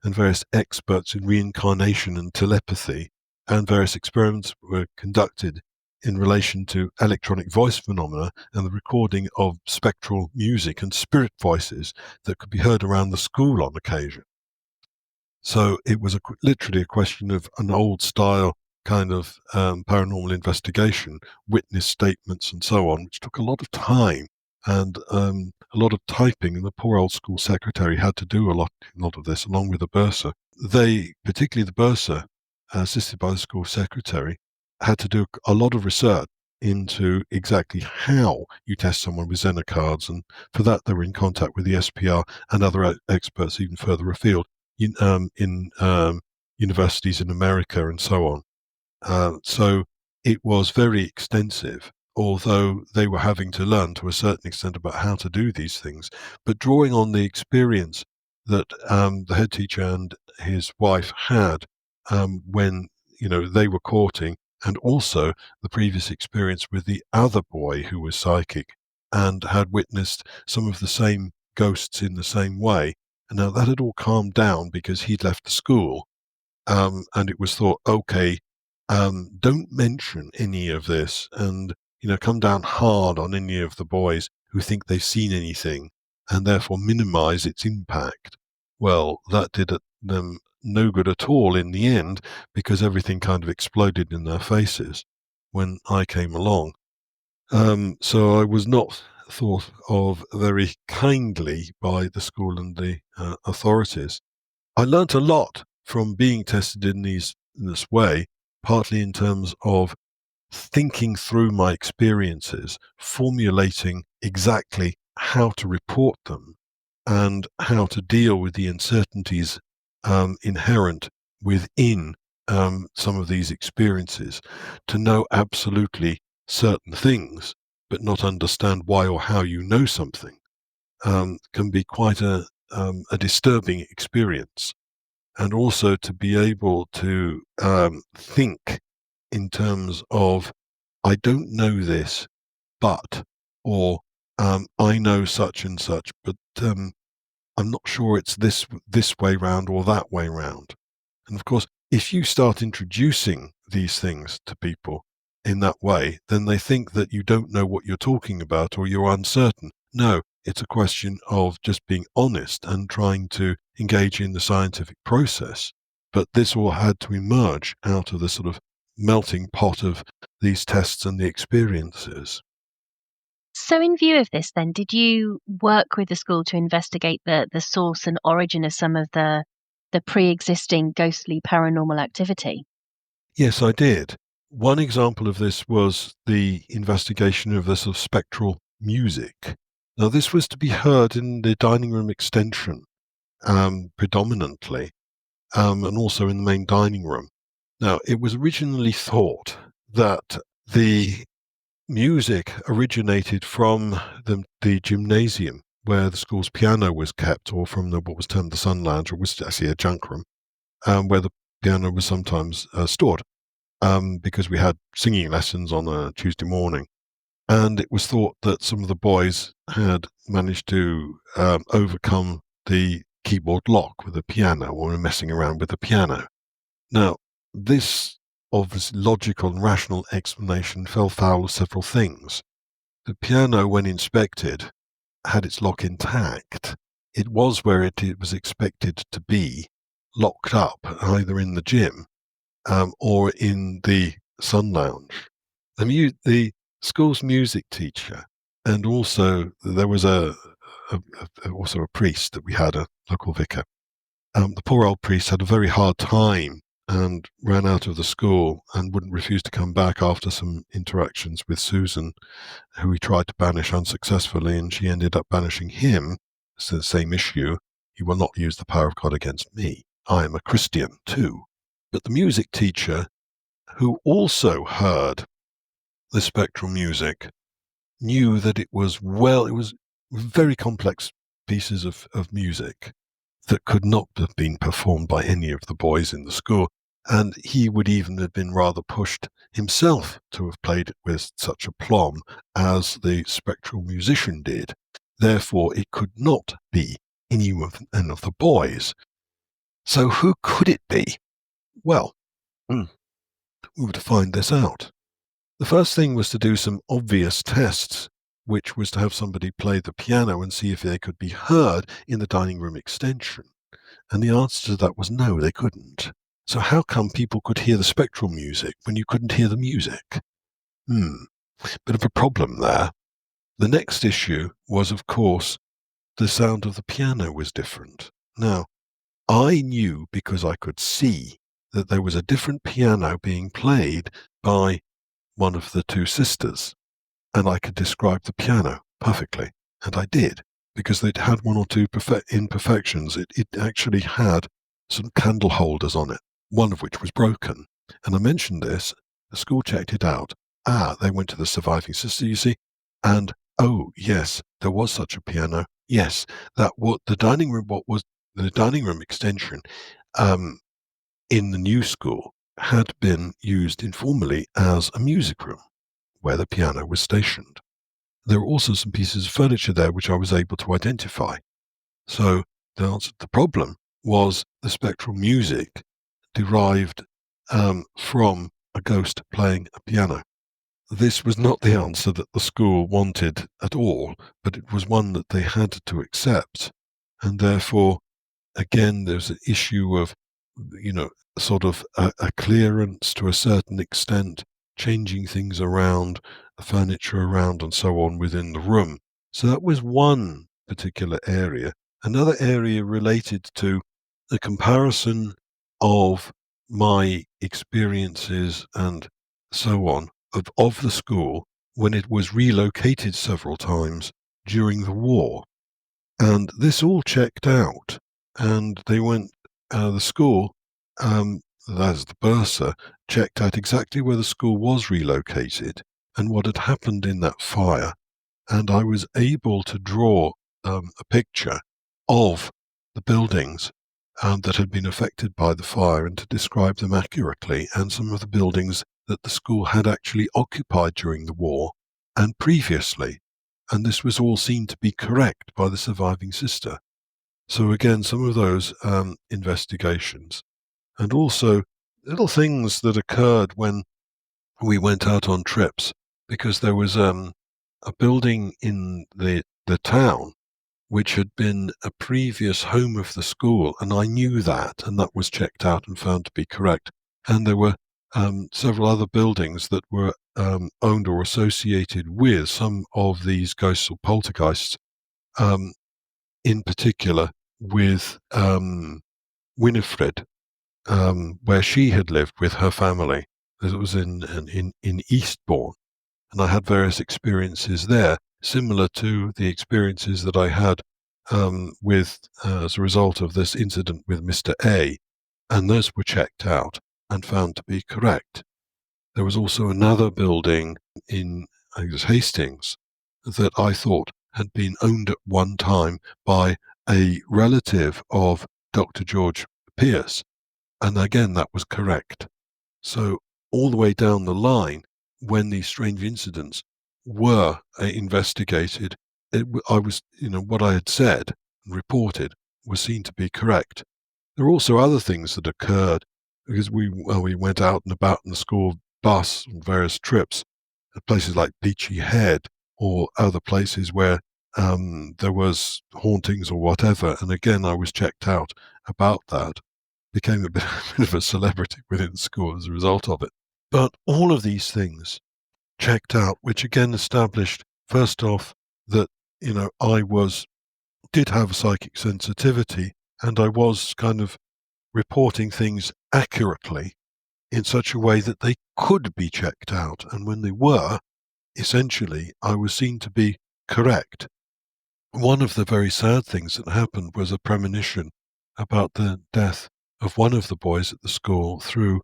and various experts in reincarnation and telepathy, and various experiments were conducted in relation to electronic voice phenomena and the recording of spectral music and spirit voices that could be heard around the school on occasion. So it was literally a question of an old style kind of paranormal investigation, witness statements and so on, which took a lot of time and a lot of typing, and the poor old school secretary had to do a lot of this along with the bursar. They, particularly the bursar, assisted by the school secretary, had to do a lot of research into exactly how you test someone with Zener cards, and for that they were in contact with the SPR and other experts even further afield in universities in America and so on. So it was very extensive, although they were having to learn to a certain extent about how to do these things, but drawing on the experience that the head teacher and his wife had when they were courting, and also the previous experience with the other boy who was psychic and had witnessed some of the same ghosts in the same way. And now that had all calmed down because he'd left the school, and it was thought, okay, don't mention any of this, and come down hard on any of the boys who think they've seen anything, and therefore minimize its impact. Well, that did them no good at all in the end, because everything kind of exploded in their faces when I came along. So I was not thought of very kindly by the school and the authorities. I learnt a lot from being tested in this way, partly in terms of thinking through my experiences, formulating exactly how to report them and how to deal with the uncertainties inherent within some of these experiences. To know absolutely certain things, but not understand why or how you know something, can be quite a disturbing experience. And also to be able to think in terms of, I don't know this, but, or I know such and such, but I'm not sure it's this way round or that way round. And of course, if you start introducing these things to people in that way, then they think that you don't know what you're talking about or you're uncertain. No, it's a question of just being honest and trying to engage in the scientific process. But this all had to emerge out of the sort of melting pot of these tests and the experiences. So, in view of this, then, did you work with the school to investigate the source and origin of some of the pre-existing ghostly paranormal activity? Yes, I did. One example of this was the investigation of the sort of spectral music. Now, this was to be heard in the dining room extension predominantly, and also in the main dining room. Now, it was originally thought that the music originated from the gymnasium where the school's piano was kept, or from what was termed the Sun Lounge, or was actually a junk room, where the piano was sometimes stored. Because we had singing lessons on a Tuesday morning. And it was thought that some of the boys had managed to overcome the keyboard lock with the piano, or were messing around with the piano. Now, this obvious logical and rational explanation fell foul of several things. The piano, when inspected, had its lock intact. It was where it was expected to be, locked up, either in the gym or in the Sun Lounge. The school's music teacher, and also there was also a priest that we had, a local vicar. The poor old priest had a very hard time and ran out of the school and wouldn't refuse to come back after some interactions with Susan, who he tried to banish unsuccessfully, and she ended up banishing him. It's the same issue. He will not use the power of God against me. I am a Christian too. But the music teacher, who also heard the spectral music, knew that it was very complex pieces of music that could not have been performed by any of the boys in the school. And he would even have been rather pushed himself to have played it with such aplomb as the spectral musician did. Therefore, it could not be any of the boys. So who could it be? Well, we were to find this out. The first thing was to do some obvious tests, which was to have somebody play the piano and see if they could be heard in the dining room extension. And the answer to that was no, they couldn't. So how come people could hear the spectral music when you couldn't hear the music? Bit of a problem there. The next issue was, of course, the sound of the piano was different. Now, I knew, because I could see, that there was a different piano being played by one of the two sisters, and I could describe the piano perfectly, and I did, because they'd had one or two imperfections. It actually had some candle holders on it, one of which was broken. And I mentioned this, the school checked it out. They went to the surviving sister, you see, and oh yes, there was such a piano. Yes, that what the dining room, what was the dining room extension in the new school had been used informally as a music room where the piano was stationed. There were also some pieces of furniture there which I was able to identify. So the answer to the problem was the spectral music derived from a ghost playing a piano. This was not the answer that the school wanted at all, but it was one that they had to accept. And therefore, again, there's an issue of, sort of a clearance to a certain extent, changing things around, the furniture around, and so on within the room. So that was one particular area. Another area related to the comparison of my experiences and so on of the school when it was relocated several times during the war. And this all checked out. And they went the school, as the bursar, checked out exactly where the school was relocated and what had happened in that fire. And I was able to draw a picture of the buildings that had been affected by the fire and to describe them accurately, and some of the buildings that the school had actually occupied during the war and previously. And this was all seen to be correct by the surviving sister. So again, some of those investigations, and also little things that occurred when we went out on trips, because there was a building in the town which had been a previous home of the school, and I knew that, and that was checked out and found to be correct. And there were several other buildings that were owned or associated with some of these ghosts or poltergeists, in particular with Winifred, where she had lived with her family. It was in Eastbourne, and I had various experiences there, similar to the experiences that I had with as a result of this incident with Mr. A, and those were checked out and found to be correct. There was also another building in, I think it was Hastings, that I thought had been owned at one time by a relative of Dr. George Pierce, and again that was correct. So all the way down the line, when these strange incidents were investigated, I was, what I had said and reported was seen to be correct. There were also other things that occurred because we went out and about in the school bus on various trips at places like Beachy Head or other places where there was hauntings or whatever. And again, I was checked out about that. Became a bit of a celebrity within school as a result of it. But all of these things checked out, which again established, first off, that, I did have a psychic sensitivity, and I was kind of reporting things accurately in such a way that they could be checked out. And when they were, essentially, I was seen to be correct. One of the very sad things that happened was a premonition about the death of one of the boys at the school through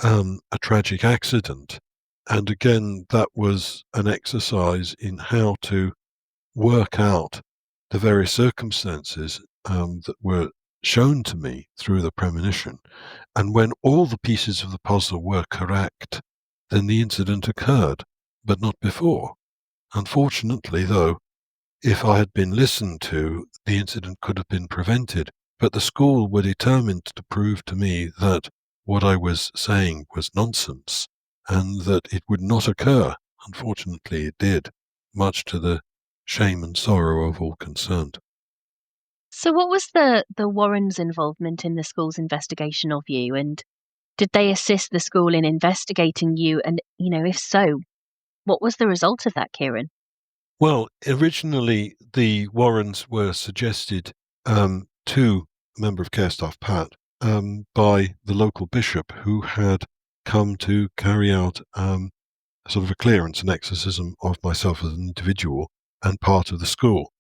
a tragic accident. And again, that was an exercise in how to work out the various circumstances that were shown to me through the premonition. And when all the pieces of the puzzle were correct, then the incident occurred, but not before. Unfortunately, though, if I had been listened to, the incident could have been prevented. But the school were determined to prove to me that what I was saying was nonsense and that it would not occur. Unfortunately, it did, much to the shame and sorrow of all concerned. So what was the Warrens' involvement in the school's investigation of you, and did they assist the school in investigating you? And, if so, what was the result of that, Ciaran? Well, originally the Warrens were suggested to a member of Care Staff Pat by the local bishop, who had come to carry out sort of a clearance and exorcism of myself as an individual and part of the school.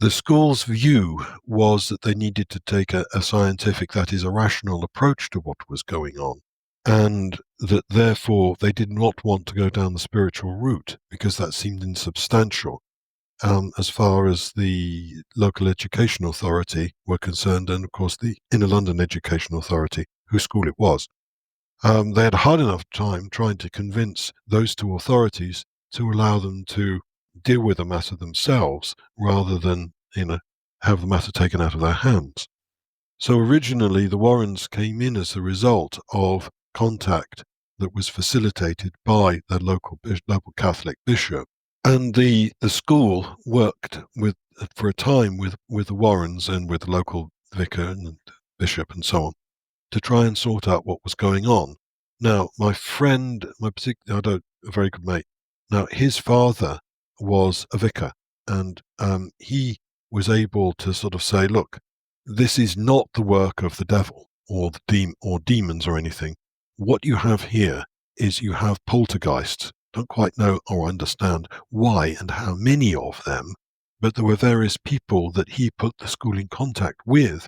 The school's view was that they needed to take a scientific, that is, a rational approach to what was going on, and that therefore they did not want to go down the spiritual route because that seemed insubstantial as far as the local education authority were concerned, and of course the Inner London Education Authority, whose school it was. They had a hard enough time trying to convince those two authorities to allow them to deal with the matter themselves rather than, have the matter taken out of their hands. So originally the Warrens came in as a result of contact that was facilitated by the local Catholic bishop. And the school worked for a time with the Warrens and with the local vicar and bishop and so on, to try and sort out what was going on. Now, my friend, a very good mate, now his father was a vicar, and he was able to sort of say, look, this is not the work of the devil or or demons or anything. What you have here is you have poltergeists. Don't quite know or understand why and how many of them, but there were various people that he put the school in contact with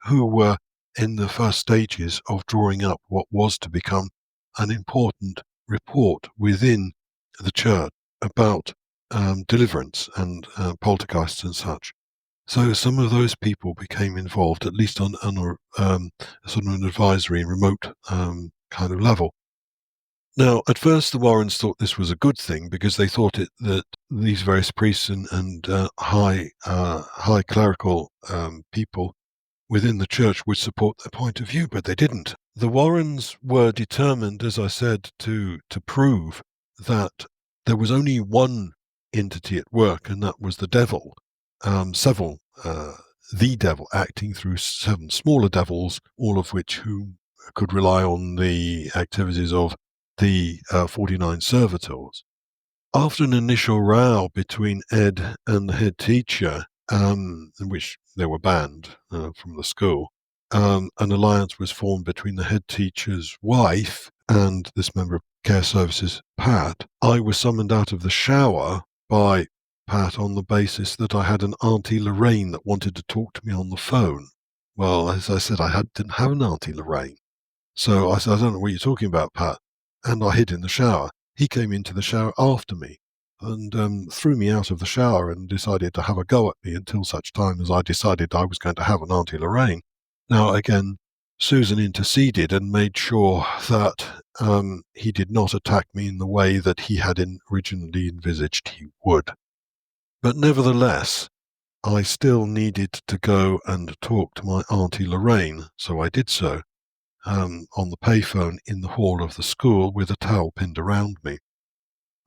who were in the first stages of drawing up what was to become an important report within the church about deliverance and poltergeists and such. So some of those people became involved, at least on sort of an advisory and remote kind of level. Now, at first, the Warrens thought this was a good thing because they thought that these various priests and high clerical people within the church would support their point of view, but they didn't. The Warrens were determined, as I said, to prove that there was only one entity at work, and that was the devil. The devil acting through 7 smaller devils, all of which who could rely on the activities of the 49 servitors. After an initial row between Ed and the head teacher, in which they were banned from the school, an alliance was formed between the head teacher's wife and this member of care services, Pat. I was summoned out of the shower by Pat on the basis that I had an Auntie Lorraine that wanted to talk to me on the phone. Well, as I said, didn't have an Auntie Lorraine. So I said, I don't know what you're talking about, Pat. And I hid in the shower. He came into the shower after me and threw me out of the shower and decided to have a go at me until such time as I decided I was going to have an Auntie Lorraine. Now, again, Susan interceded and made sure that he did not attack me in the way that he had originally envisaged he would. But nevertheless, I still needed to go and talk to my Auntie Lorraine, so I did so. On the payphone in the hall of the school with a towel pinned around me.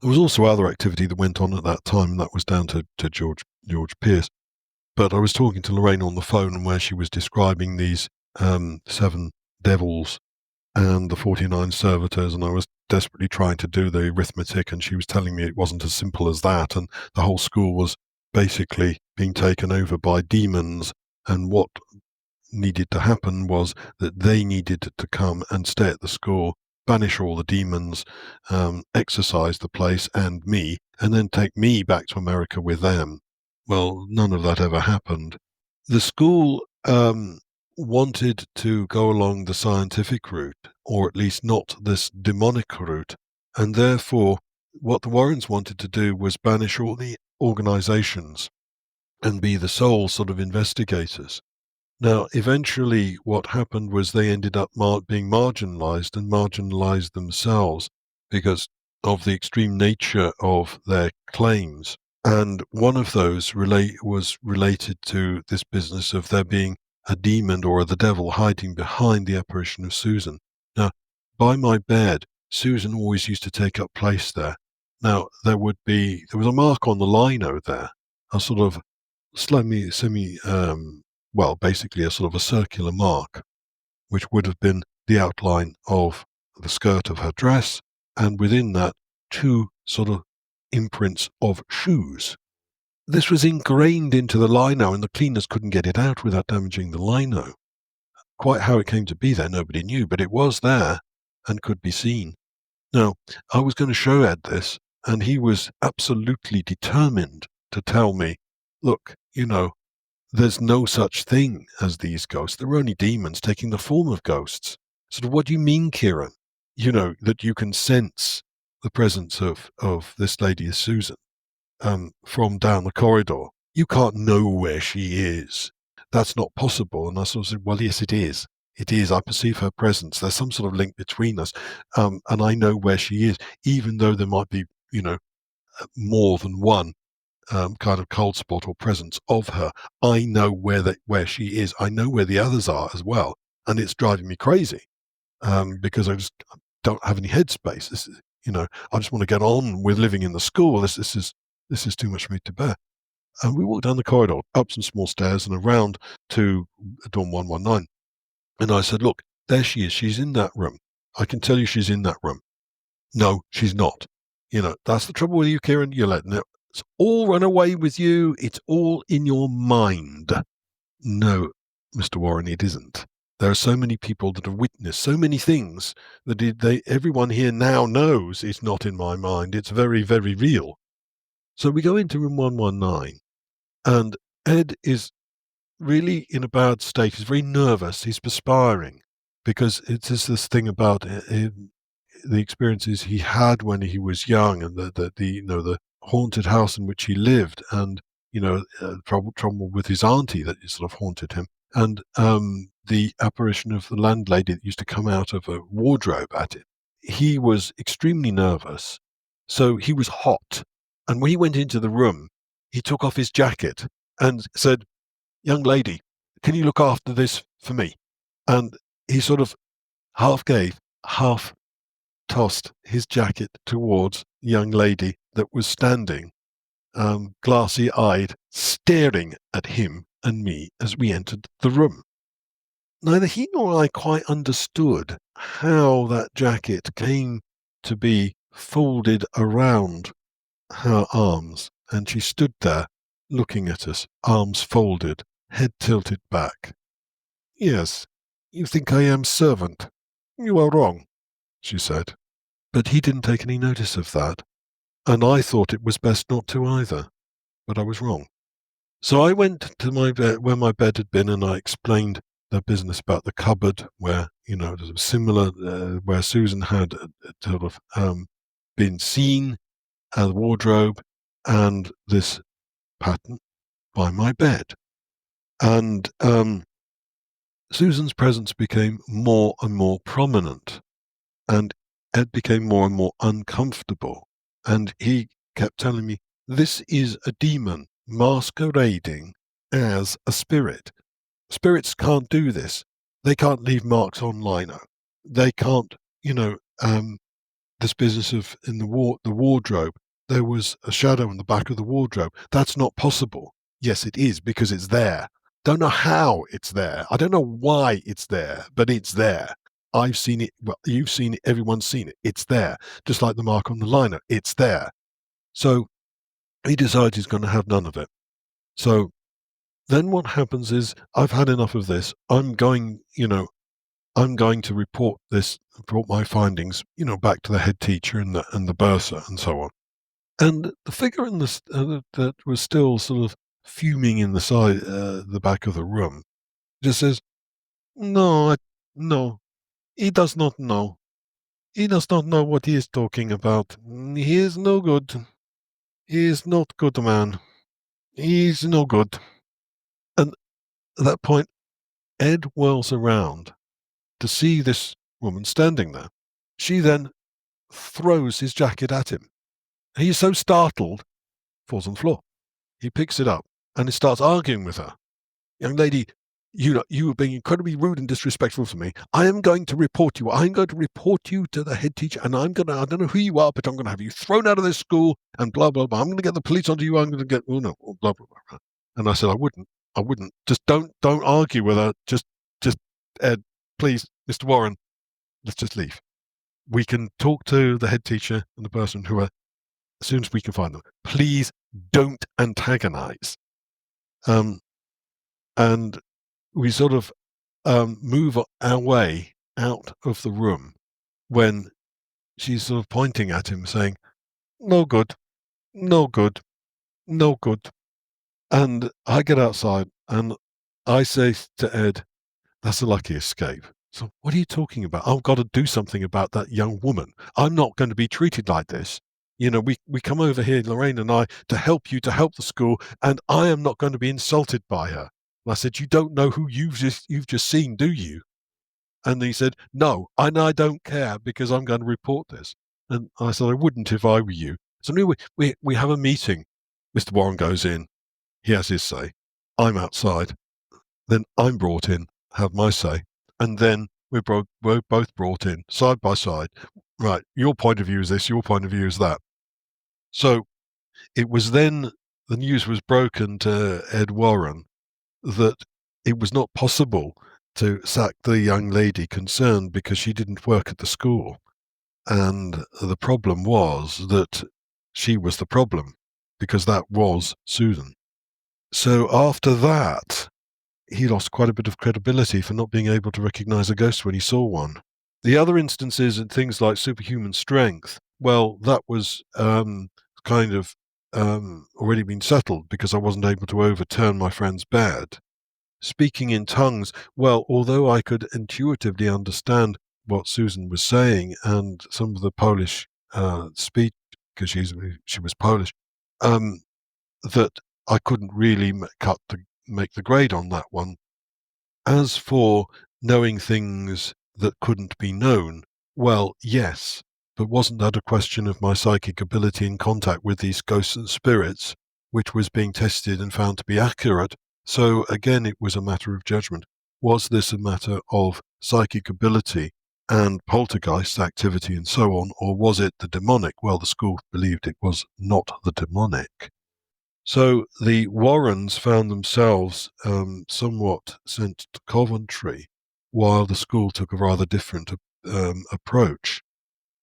There was also other activity that went on at that time, and that was down to George Pierce. But I was talking to Lorraine on the phone, and where she was describing these 7 devils and the 49 servitors, and I was desperately trying to do the arithmetic, and she was telling me it wasn't as simple as that, and the whole school was basically being taken over by demons, and what needed to happen was that they needed to come and stay at the school, banish all the demons, exorcise the place and me, and then take me back to America with them. Well, none of that ever happened. The school wanted to go along the scientific route, or at least not this demonic route, and therefore what the Warrens wanted to do was banish all the organizations and be the sole sort of investigators. Now, eventually, what happened was they ended up being marginalized and marginalized themselves because of the extreme nature of their claims. And one of those was related to this business of there being a demon or the devil hiding behind the apparition of Susan. Now, by my bed, Susan always used to take up place there. Now, there was a mark on the lino there, a sort of basically a sort of a circular mark, which would have been the outline of the skirt of her dress, and within that, 2 sort of imprints of shoes. This was ingrained into the lino, and the cleaners couldn't get it out without damaging the lino. Quite how it came to be there, nobody knew, but it was there and could be seen. Now, I was going to show Ed this, and he was absolutely determined to tell me, look, there's no such thing as these ghosts. They're only demons taking the form of ghosts. Sort of, what do you mean, Ciaran? That you can sense the presence of this lady as Susan from down the corridor. You can't know where she is. That's not possible. And I sort of said, well, yes, it is. It is. I perceive her presence. There's some sort of link between us. And I know where she is, even though there might be, more than one kind of cold spot or presence of her. I know where she is. I know where the others are as well, and it's driving me crazy because I just don't have any headspace. This is, I just want to get on with living in the school. This is too much for me to bear. And we walked down the corridor, up some small stairs, and around to dorm 119. And I said, "Look, there she is. She's in that room. I can tell you she's in that room." No, she's not. That's the trouble with you, Ciaran. You're letting it it's all run away with you. It's all in your mind. No, Mr. Warren, it isn't. There are so many people that have witnessed so many things that everyone here now knows it's not in my mind. It's very, very real. So we go into room 119, and Ed is really in a bad state. He's very nervous. He's perspiring because it's just this thing about the experiences he had when he was young, and the haunted house in which he lived, and trouble with his auntie that sort of haunted him, and the apparition of the landlady that used to come out of a wardrobe at him. He was extremely nervous, so he was hot, and when he went into the room, he took off his jacket and said, "Young lady, can you look after this for me?" And he sort of half gave, half tossed his jacket towards the young lady that was standing, glassy-eyed, staring at him and me as we entered the room. Neither he nor I quite understood how that jacket came to be folded around her arms, and she stood there looking at us, arms folded, head tilted back. "Yes, you think I am servant. You are wrong," she said. But he didn't take any notice of that, and I thought it was best not to either, but I was wrong. So I went to my bed, where my bed had been, and I explained the business about the cupboard, where, it was similar, where Susan had sort of been seen, the wardrobe, and this pattern by my bed. And Susan's presence became more and more prominent, and Ed became more and more uncomfortable. And he kept telling me, "This is a demon masquerading as a spirit. Spirits can't do this. They can't leave marks on lino. They can't, this business of in the wardrobe, there was a shadow in the back of the wardrobe. That's not possible." "Yes, it is, because it's there. Don't know how it's there. I don't know why it's there, but it's there. I've seen it. Well, you've seen it. Everyone's seen it. It's there. Just like the mark on the liner. It's there." So he decides he's going to have none of it. So then what happens is, "I've had enough of this. I'm going to report my findings, back to the head teacher and the bursar and so on." And the figure in this that was still sort of fuming in the back of the room, just says, "No, no, he does not know. He does not know what he is talking about. He is no good. He is not good man. He is no good." And at that point, Ed whirls around to see this woman standing there. She then throws his jacket at him. He is so startled, falls on the floor. He picks it up and he starts arguing with her. "Young lady, you are being incredibly rude and disrespectful to me. I am going to report you. I'm going to report you to the head teacher, and I don't know who you are, but I'm going to have you thrown out of this school and blah, blah, blah. I'm going to get the police onto you. I'm going to get, oh no, blah, blah, blah." And I said, I wouldn't. Just don't argue with her. Just, Ed, please, Mr. Warren, let's just leave. We can talk to the head teacher and the person who are, as soon as we can find them. Please don't antagonize. And we sort of move our way out of the room when she's sort of pointing at him saying, "No good, no good, no good." And I get outside and I say to Ed, "That's a lucky escape." "So what are you talking about?" "I've got to do something about that young woman. I'm not going to be treated like this. We come over here, Lorraine and I, to help you, to help the school, and I am not going to be insulted by her." And I said, "You don't know who you've just seen, do you?" And he said, "No, and I don't care, because I'm going to report this." And I said, "I wouldn't if I were you." So anyway, we have a meeting. Mr. Warren goes in. He has his say. I'm outside. Then I'm brought in, have my say. And then we're both brought in, side by side. Right, your point of view is this, your point of view is that. So it was then the news was broken to Ed Warren that it was not possible to sack the young lady concerned because she didn't work at the school. And the problem was that she was the problem, because that was Susan. So after that, he lost quite a bit of credibility for not being able to recognize a ghost when he saw one. The other instances and things like superhuman strength, well, that was kind of already been settled, because I wasn't able to overturn my friend's bed. speaking in tongues, well, although I could intuitively understand what Susan was saying and some of the Polish speech, because she was Polish, um, that I couldn't really make the grade on that one. As for knowing things that couldn't be known, well, yes, but wasn't that a question of my psychic ability in contact with these ghosts and spirits, which was being tested and found to be accurate? So again, it was a matter of judgment. Was this a matter of psychic ability and poltergeist activity and so on, or was it the demonic? Well, the school believed it was not the demonic. So the Warrens found themselves somewhat sent to Coventry, while the school took a rather different approach.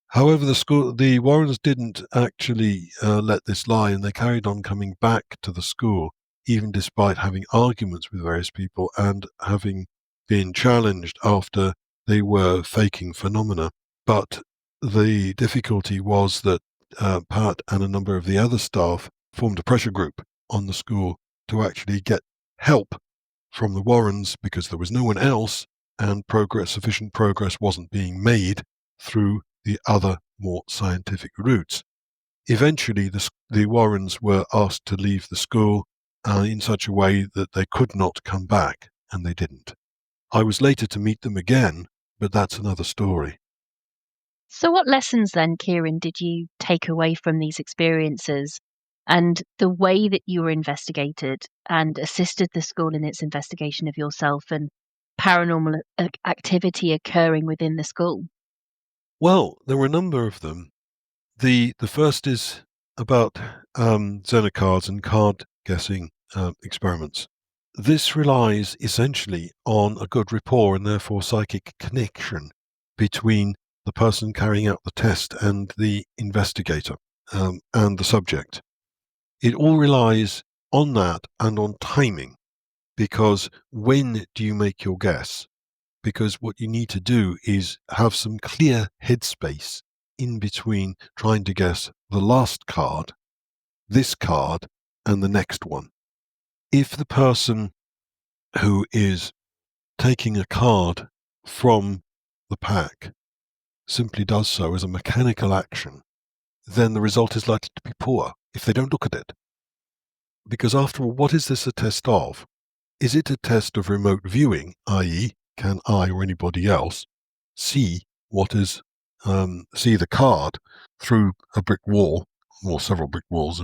However, the Warrens didn't actually let this lie, and they carried on coming back to the school, even despite having arguments with various people and having been challenged after they were faking phenomena. But the difficulty was that Pat and a number of the other staff formed a pressure group on the school to actually get help from the Warrens because there was no one else, and sufficient progress wasn't being made through the other more scientific routes. Eventually, the Warrens were asked to leave the school in such a way that they could not come back, and they didn't. I was later to meet them again, but that's another story. So, what lessons then, Ciaran, did you take away from these experiences and the way that you were investigated and assisted the school in its investigation of yourself and paranormal activity occurring within the school? Well, there were a number of them. The first is about Xenocards and card guessing experiments. This relies essentially on a good rapport and therefore psychic connection between the person carrying out the test and the investigator and the subject. It all relies on that and on timing, because when do you make your guess? Because what you need to do is have some clear headspace in between trying to guess the last card, this card, and the next one. If the person who is taking a card from the pack simply does so as a mechanical action, then the result is likely to be poor if they don't look at it. Because after all, what is this a test of? Is it a test of remote viewing, i.e., can I or anybody else see see the card through a brick wall or several brick walls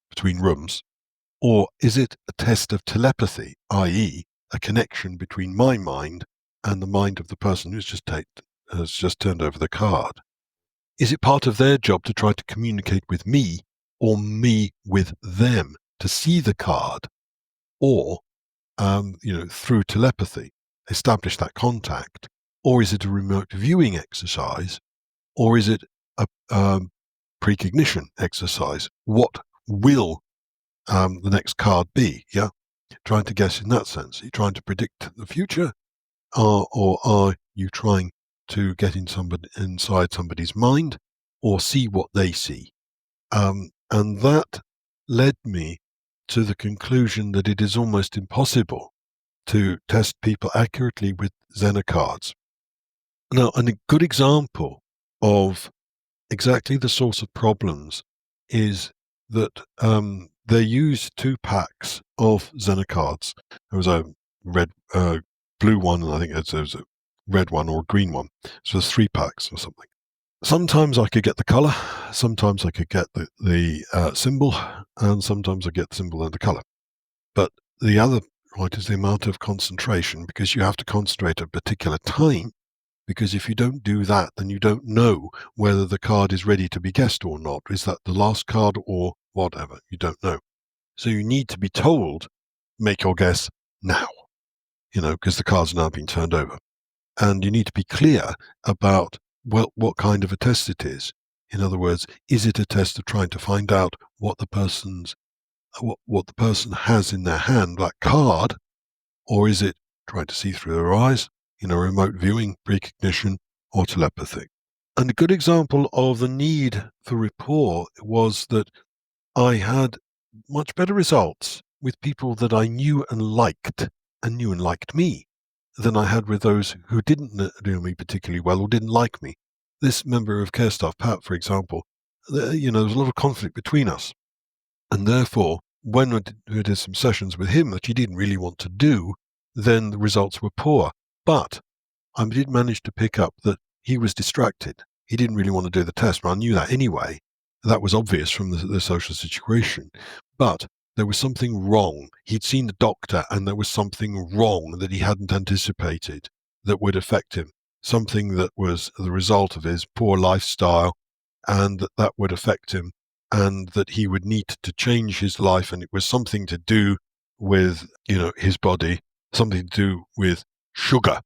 between rooms? Or is it a test of telepathy, i.e., a connection between my mind and the mind of the person who's just turned over the card? Is it part of their job to try to communicate with me or me with them to see the card, or through telepathy, establish that contact? Or is it a remote viewing exercise? Or is it a precognition exercise? What will the next card be? Yeah, trying to guess in that sense. Are you trying to predict the future, or are you trying to get inside somebody's mind or see what they see? And that led me to the conclusion that it is almost impossible to test people accurately with Xenocards. Now, a good example of exactly the sorts of problems is that they used 2 packs of Xenocards. There was a blue one, and I think there was a red one or a green one. So there's 3 packs or something. Sometimes I could get the color, sometimes I could get the symbol, and sometimes I get the symbol and the color. But the other point is the amount of concentration, because you have to concentrate at a particular time, because if you don't do that, then you don't know whether the card is ready to be guessed or not. Is that the last card or whatever? You don't know. So you need to be told, make your guess now, because the card's now been turned over. And you need to be clear about what kind of a test it is. In other words, is it a test of trying to find out what the person has in their hand, that card, or is it trying to see through their eyes, remote viewing, precognition, or telepathy? And a good example of the need for rapport was that I had much better results with people that I knew and liked and knew and liked me than I had with those who didn't know me particularly well or didn't like me. This member of care staff, Pat, for example, there was a lot of conflict between us. And therefore, when we did some sessions with him that he didn't really want to do, then the results were poor. But I did manage to pick up that he was distracted. He didn't really want to do the test, but I knew that anyway. That was obvious from the social situation. But there was something wrong. He'd seen the doctor, and there was something wrong that he hadn't anticipated that would affect him. Something that was the result of his poor lifestyle, and that would affect him, and that he would need to change his life. And it was something to do with, his body, something to do with sugar.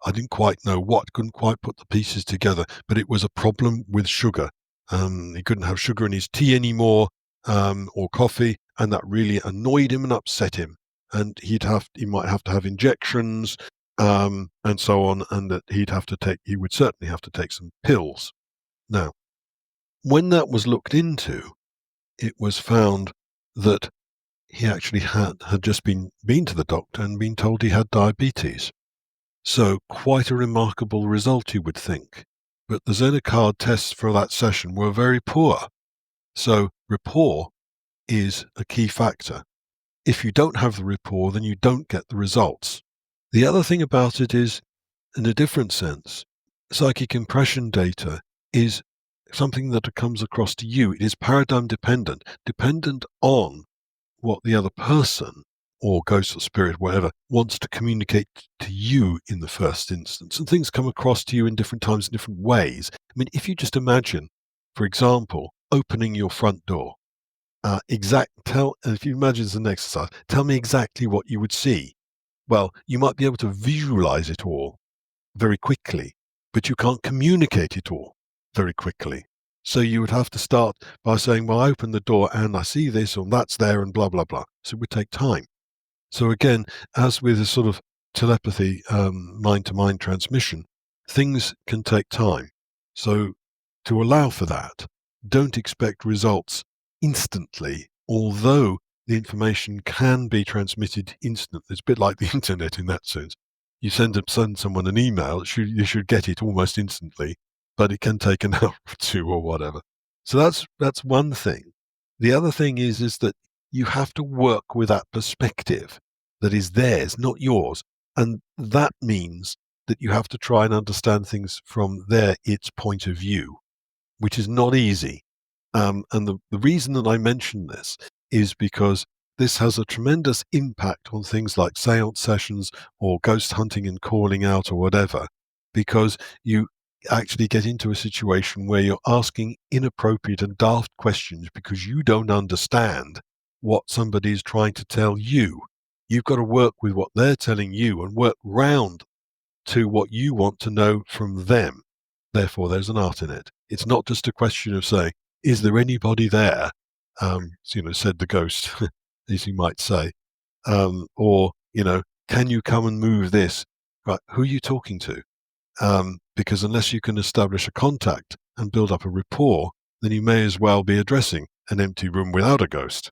I didn't quite know what, couldn't quite put the pieces together, but it was a problem with sugar. He couldn't have sugar in his tea anymore, or coffee, and that really annoyed him and upset him. And he might have to have injections, and so on, and that he would certainly have to take some pills. Now, when that was looked into, it was found that he actually had just been to the doctor and been told he had diabetes. So quite a remarkable result, you would think. But the Zenocard tests for that session were very poor. So rapport is a key factor. If you don't have the rapport, then you don't get the results. The other thing about it is, in a different sense, psychic impression data is something that comes across to you. It is paradigm dependent on what the other person or ghost or spirit, whatever, wants to communicate to you in the first instance. And things come across to you in different times, in different ways. I mean, if you just imagine, for example, opening your front door, if you imagine as an exercise, tell me exactly what you would see. Well, you might be able to visualize it all very quickly, but you can't communicate it all very quickly. So you would have to start by saying, well, I open the door and I see this, or that's there, and blah, blah, blah. So it would take time. So again, as with a sort of telepathy, mind-to-mind transmission, things can take time. So to allow for that, don't expect results instantly, although the information can be transmitted instantly. It's a bit like the internet in that sense. You send someone an email, you should get it almost instantly, but it can take an hour or two or whatever. So that's one thing. The other thing is that you have to work with that perspective that is theirs, not yours. And that means that you have to try and understand things from its point of view, which is not easy. And the reason that I mention this is because this has a tremendous impact on things like seance sessions or ghost hunting and calling out or whatever, because you actually get into a situation where you're asking inappropriate and daft questions because you don't understand what somebody is trying to tell you. You've got to work with what they're telling you and work round to what you want to know from them. Therefore, there's an art in it. It's not just a question of saying, is there anybody there? Said the ghost, as you might say. Or, can you come and move this? Right, who are you talking to? Because unless you can establish a contact and build up a rapport, then you may as well be addressing an empty room without a ghost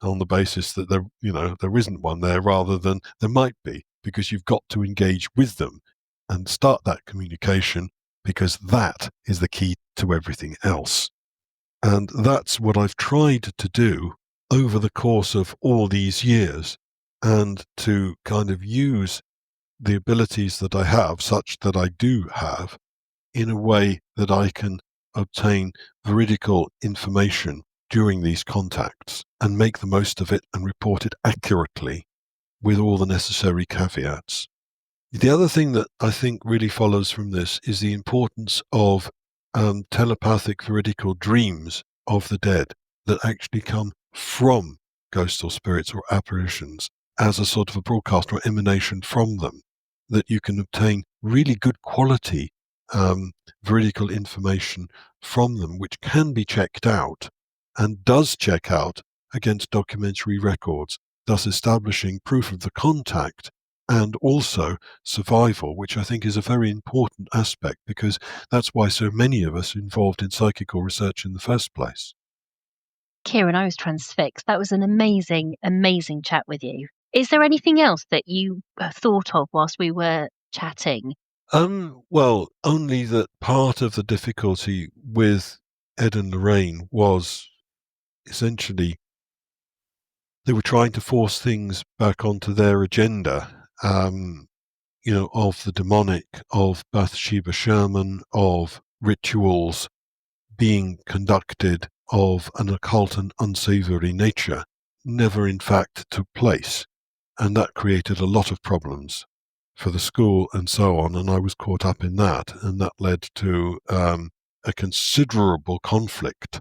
on the basis that there isn't one there rather than there might be, because you've got to engage with them and start that communication, because that is the key to everything else. And that's what I've tried to do over the course of all these years, and to kind of use the abilities that I have, such that I do have, in a way that I can obtain veridical information during these contacts and make the most of it and report it accurately with all the necessary caveats. The other thing that I think really follows from this is the importance of telepathic veridical dreams of the dead that actually come from ghosts or spirits or apparitions as a sort of a broadcast or emanation from them, that you can obtain really good quality veridical information from them, which can be checked out and does check out against documentary records, thus establishing proof of the contact and also survival, which I think is a very important aspect, because that's why so many of us are involved in psychical research in the first place. Ciaran, I was transfixed. That was an amazing, amazing chat with you. Is there anything else that you thought of whilst we were chatting? Well, only that part of the difficulty with Ed and Lorraine was essentially they were trying to force things back onto their agenda, of the demonic, of Bathsheba Sherman, of rituals being conducted of an occult and unsavory nature, never in fact took place. And that created a lot of problems for the school and so on, and I was caught up in that, and that led to a considerable conflict.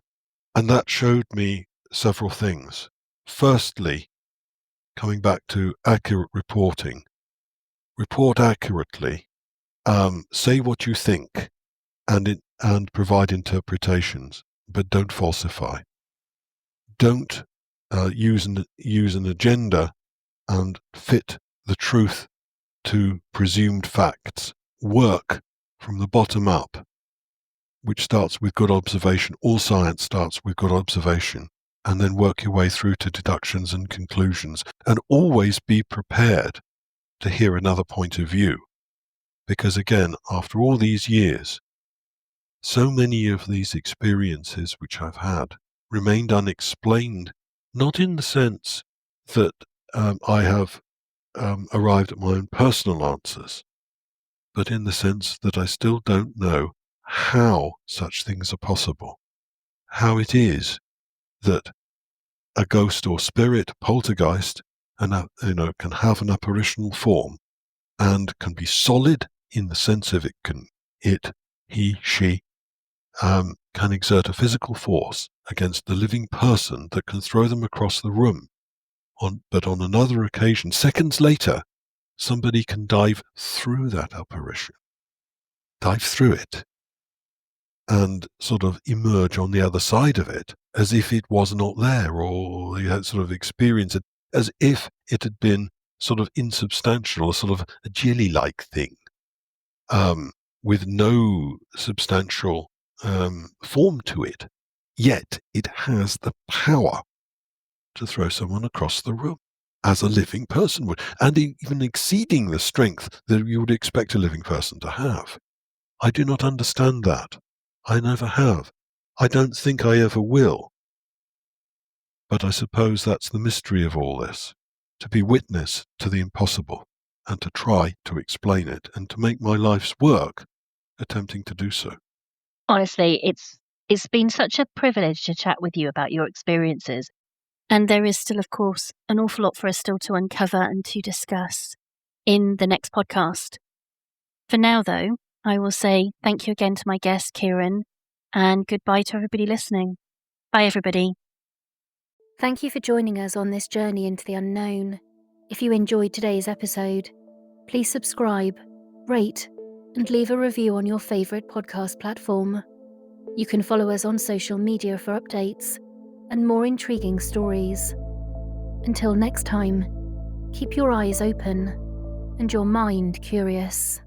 And that showed me several things. Firstly, coming back to accurate reporting, report accurately, say what you think, and provide interpretations, but don't falsify. Don't use an agenda and fit the truth to presumed facts. Work from the bottom up, which starts with good observation. All science starts with good observation, and then work your way through to deductions and conclusions, and always be prepared to hear another point of view. Because again, after all these years, so many of these experiences which I've had remained unexplained, not in the sense that I have arrived at my own personal answers, but in the sense that I still don't know how such things are possible, how it is that a ghost or spirit, poltergeist, can have an apparitional form and can be solid in the sense of he, she, can exert a physical force against the living person that can throw them across the room. But on another occasion, seconds later, somebody can dive through that apparition, dive through it, and sort of emerge on the other side of it as if it was not there, or you had sort of experienced it as if it had been sort of insubstantial, a sort of a jelly-like thing, with no substantial form to it. Yet it has the power to throw someone across the room, as a living person would, and even exceeding the strength that you would expect a living person to have. I do not understand that. I never have. I don't think I ever will. But I suppose that's the mystery of all this, to be witness to the impossible and to try to explain it and to make my life's work attempting to do so. Honestly, it's been such a privilege to chat with you about your experiences. And there is still, of course, an awful lot for us still to uncover and to discuss in the next podcast. For now, though, I will say thank you again to my guest, Ciaran, and goodbye to everybody listening. Bye, everybody. Thank you for joining us on this journey into the unknown. If you enjoyed today's episode, please subscribe, rate, and leave a review on your favourite podcast platform. You can follow us on social media for updates and more intriguing stories. Until next time, keep your eyes open and your mind curious.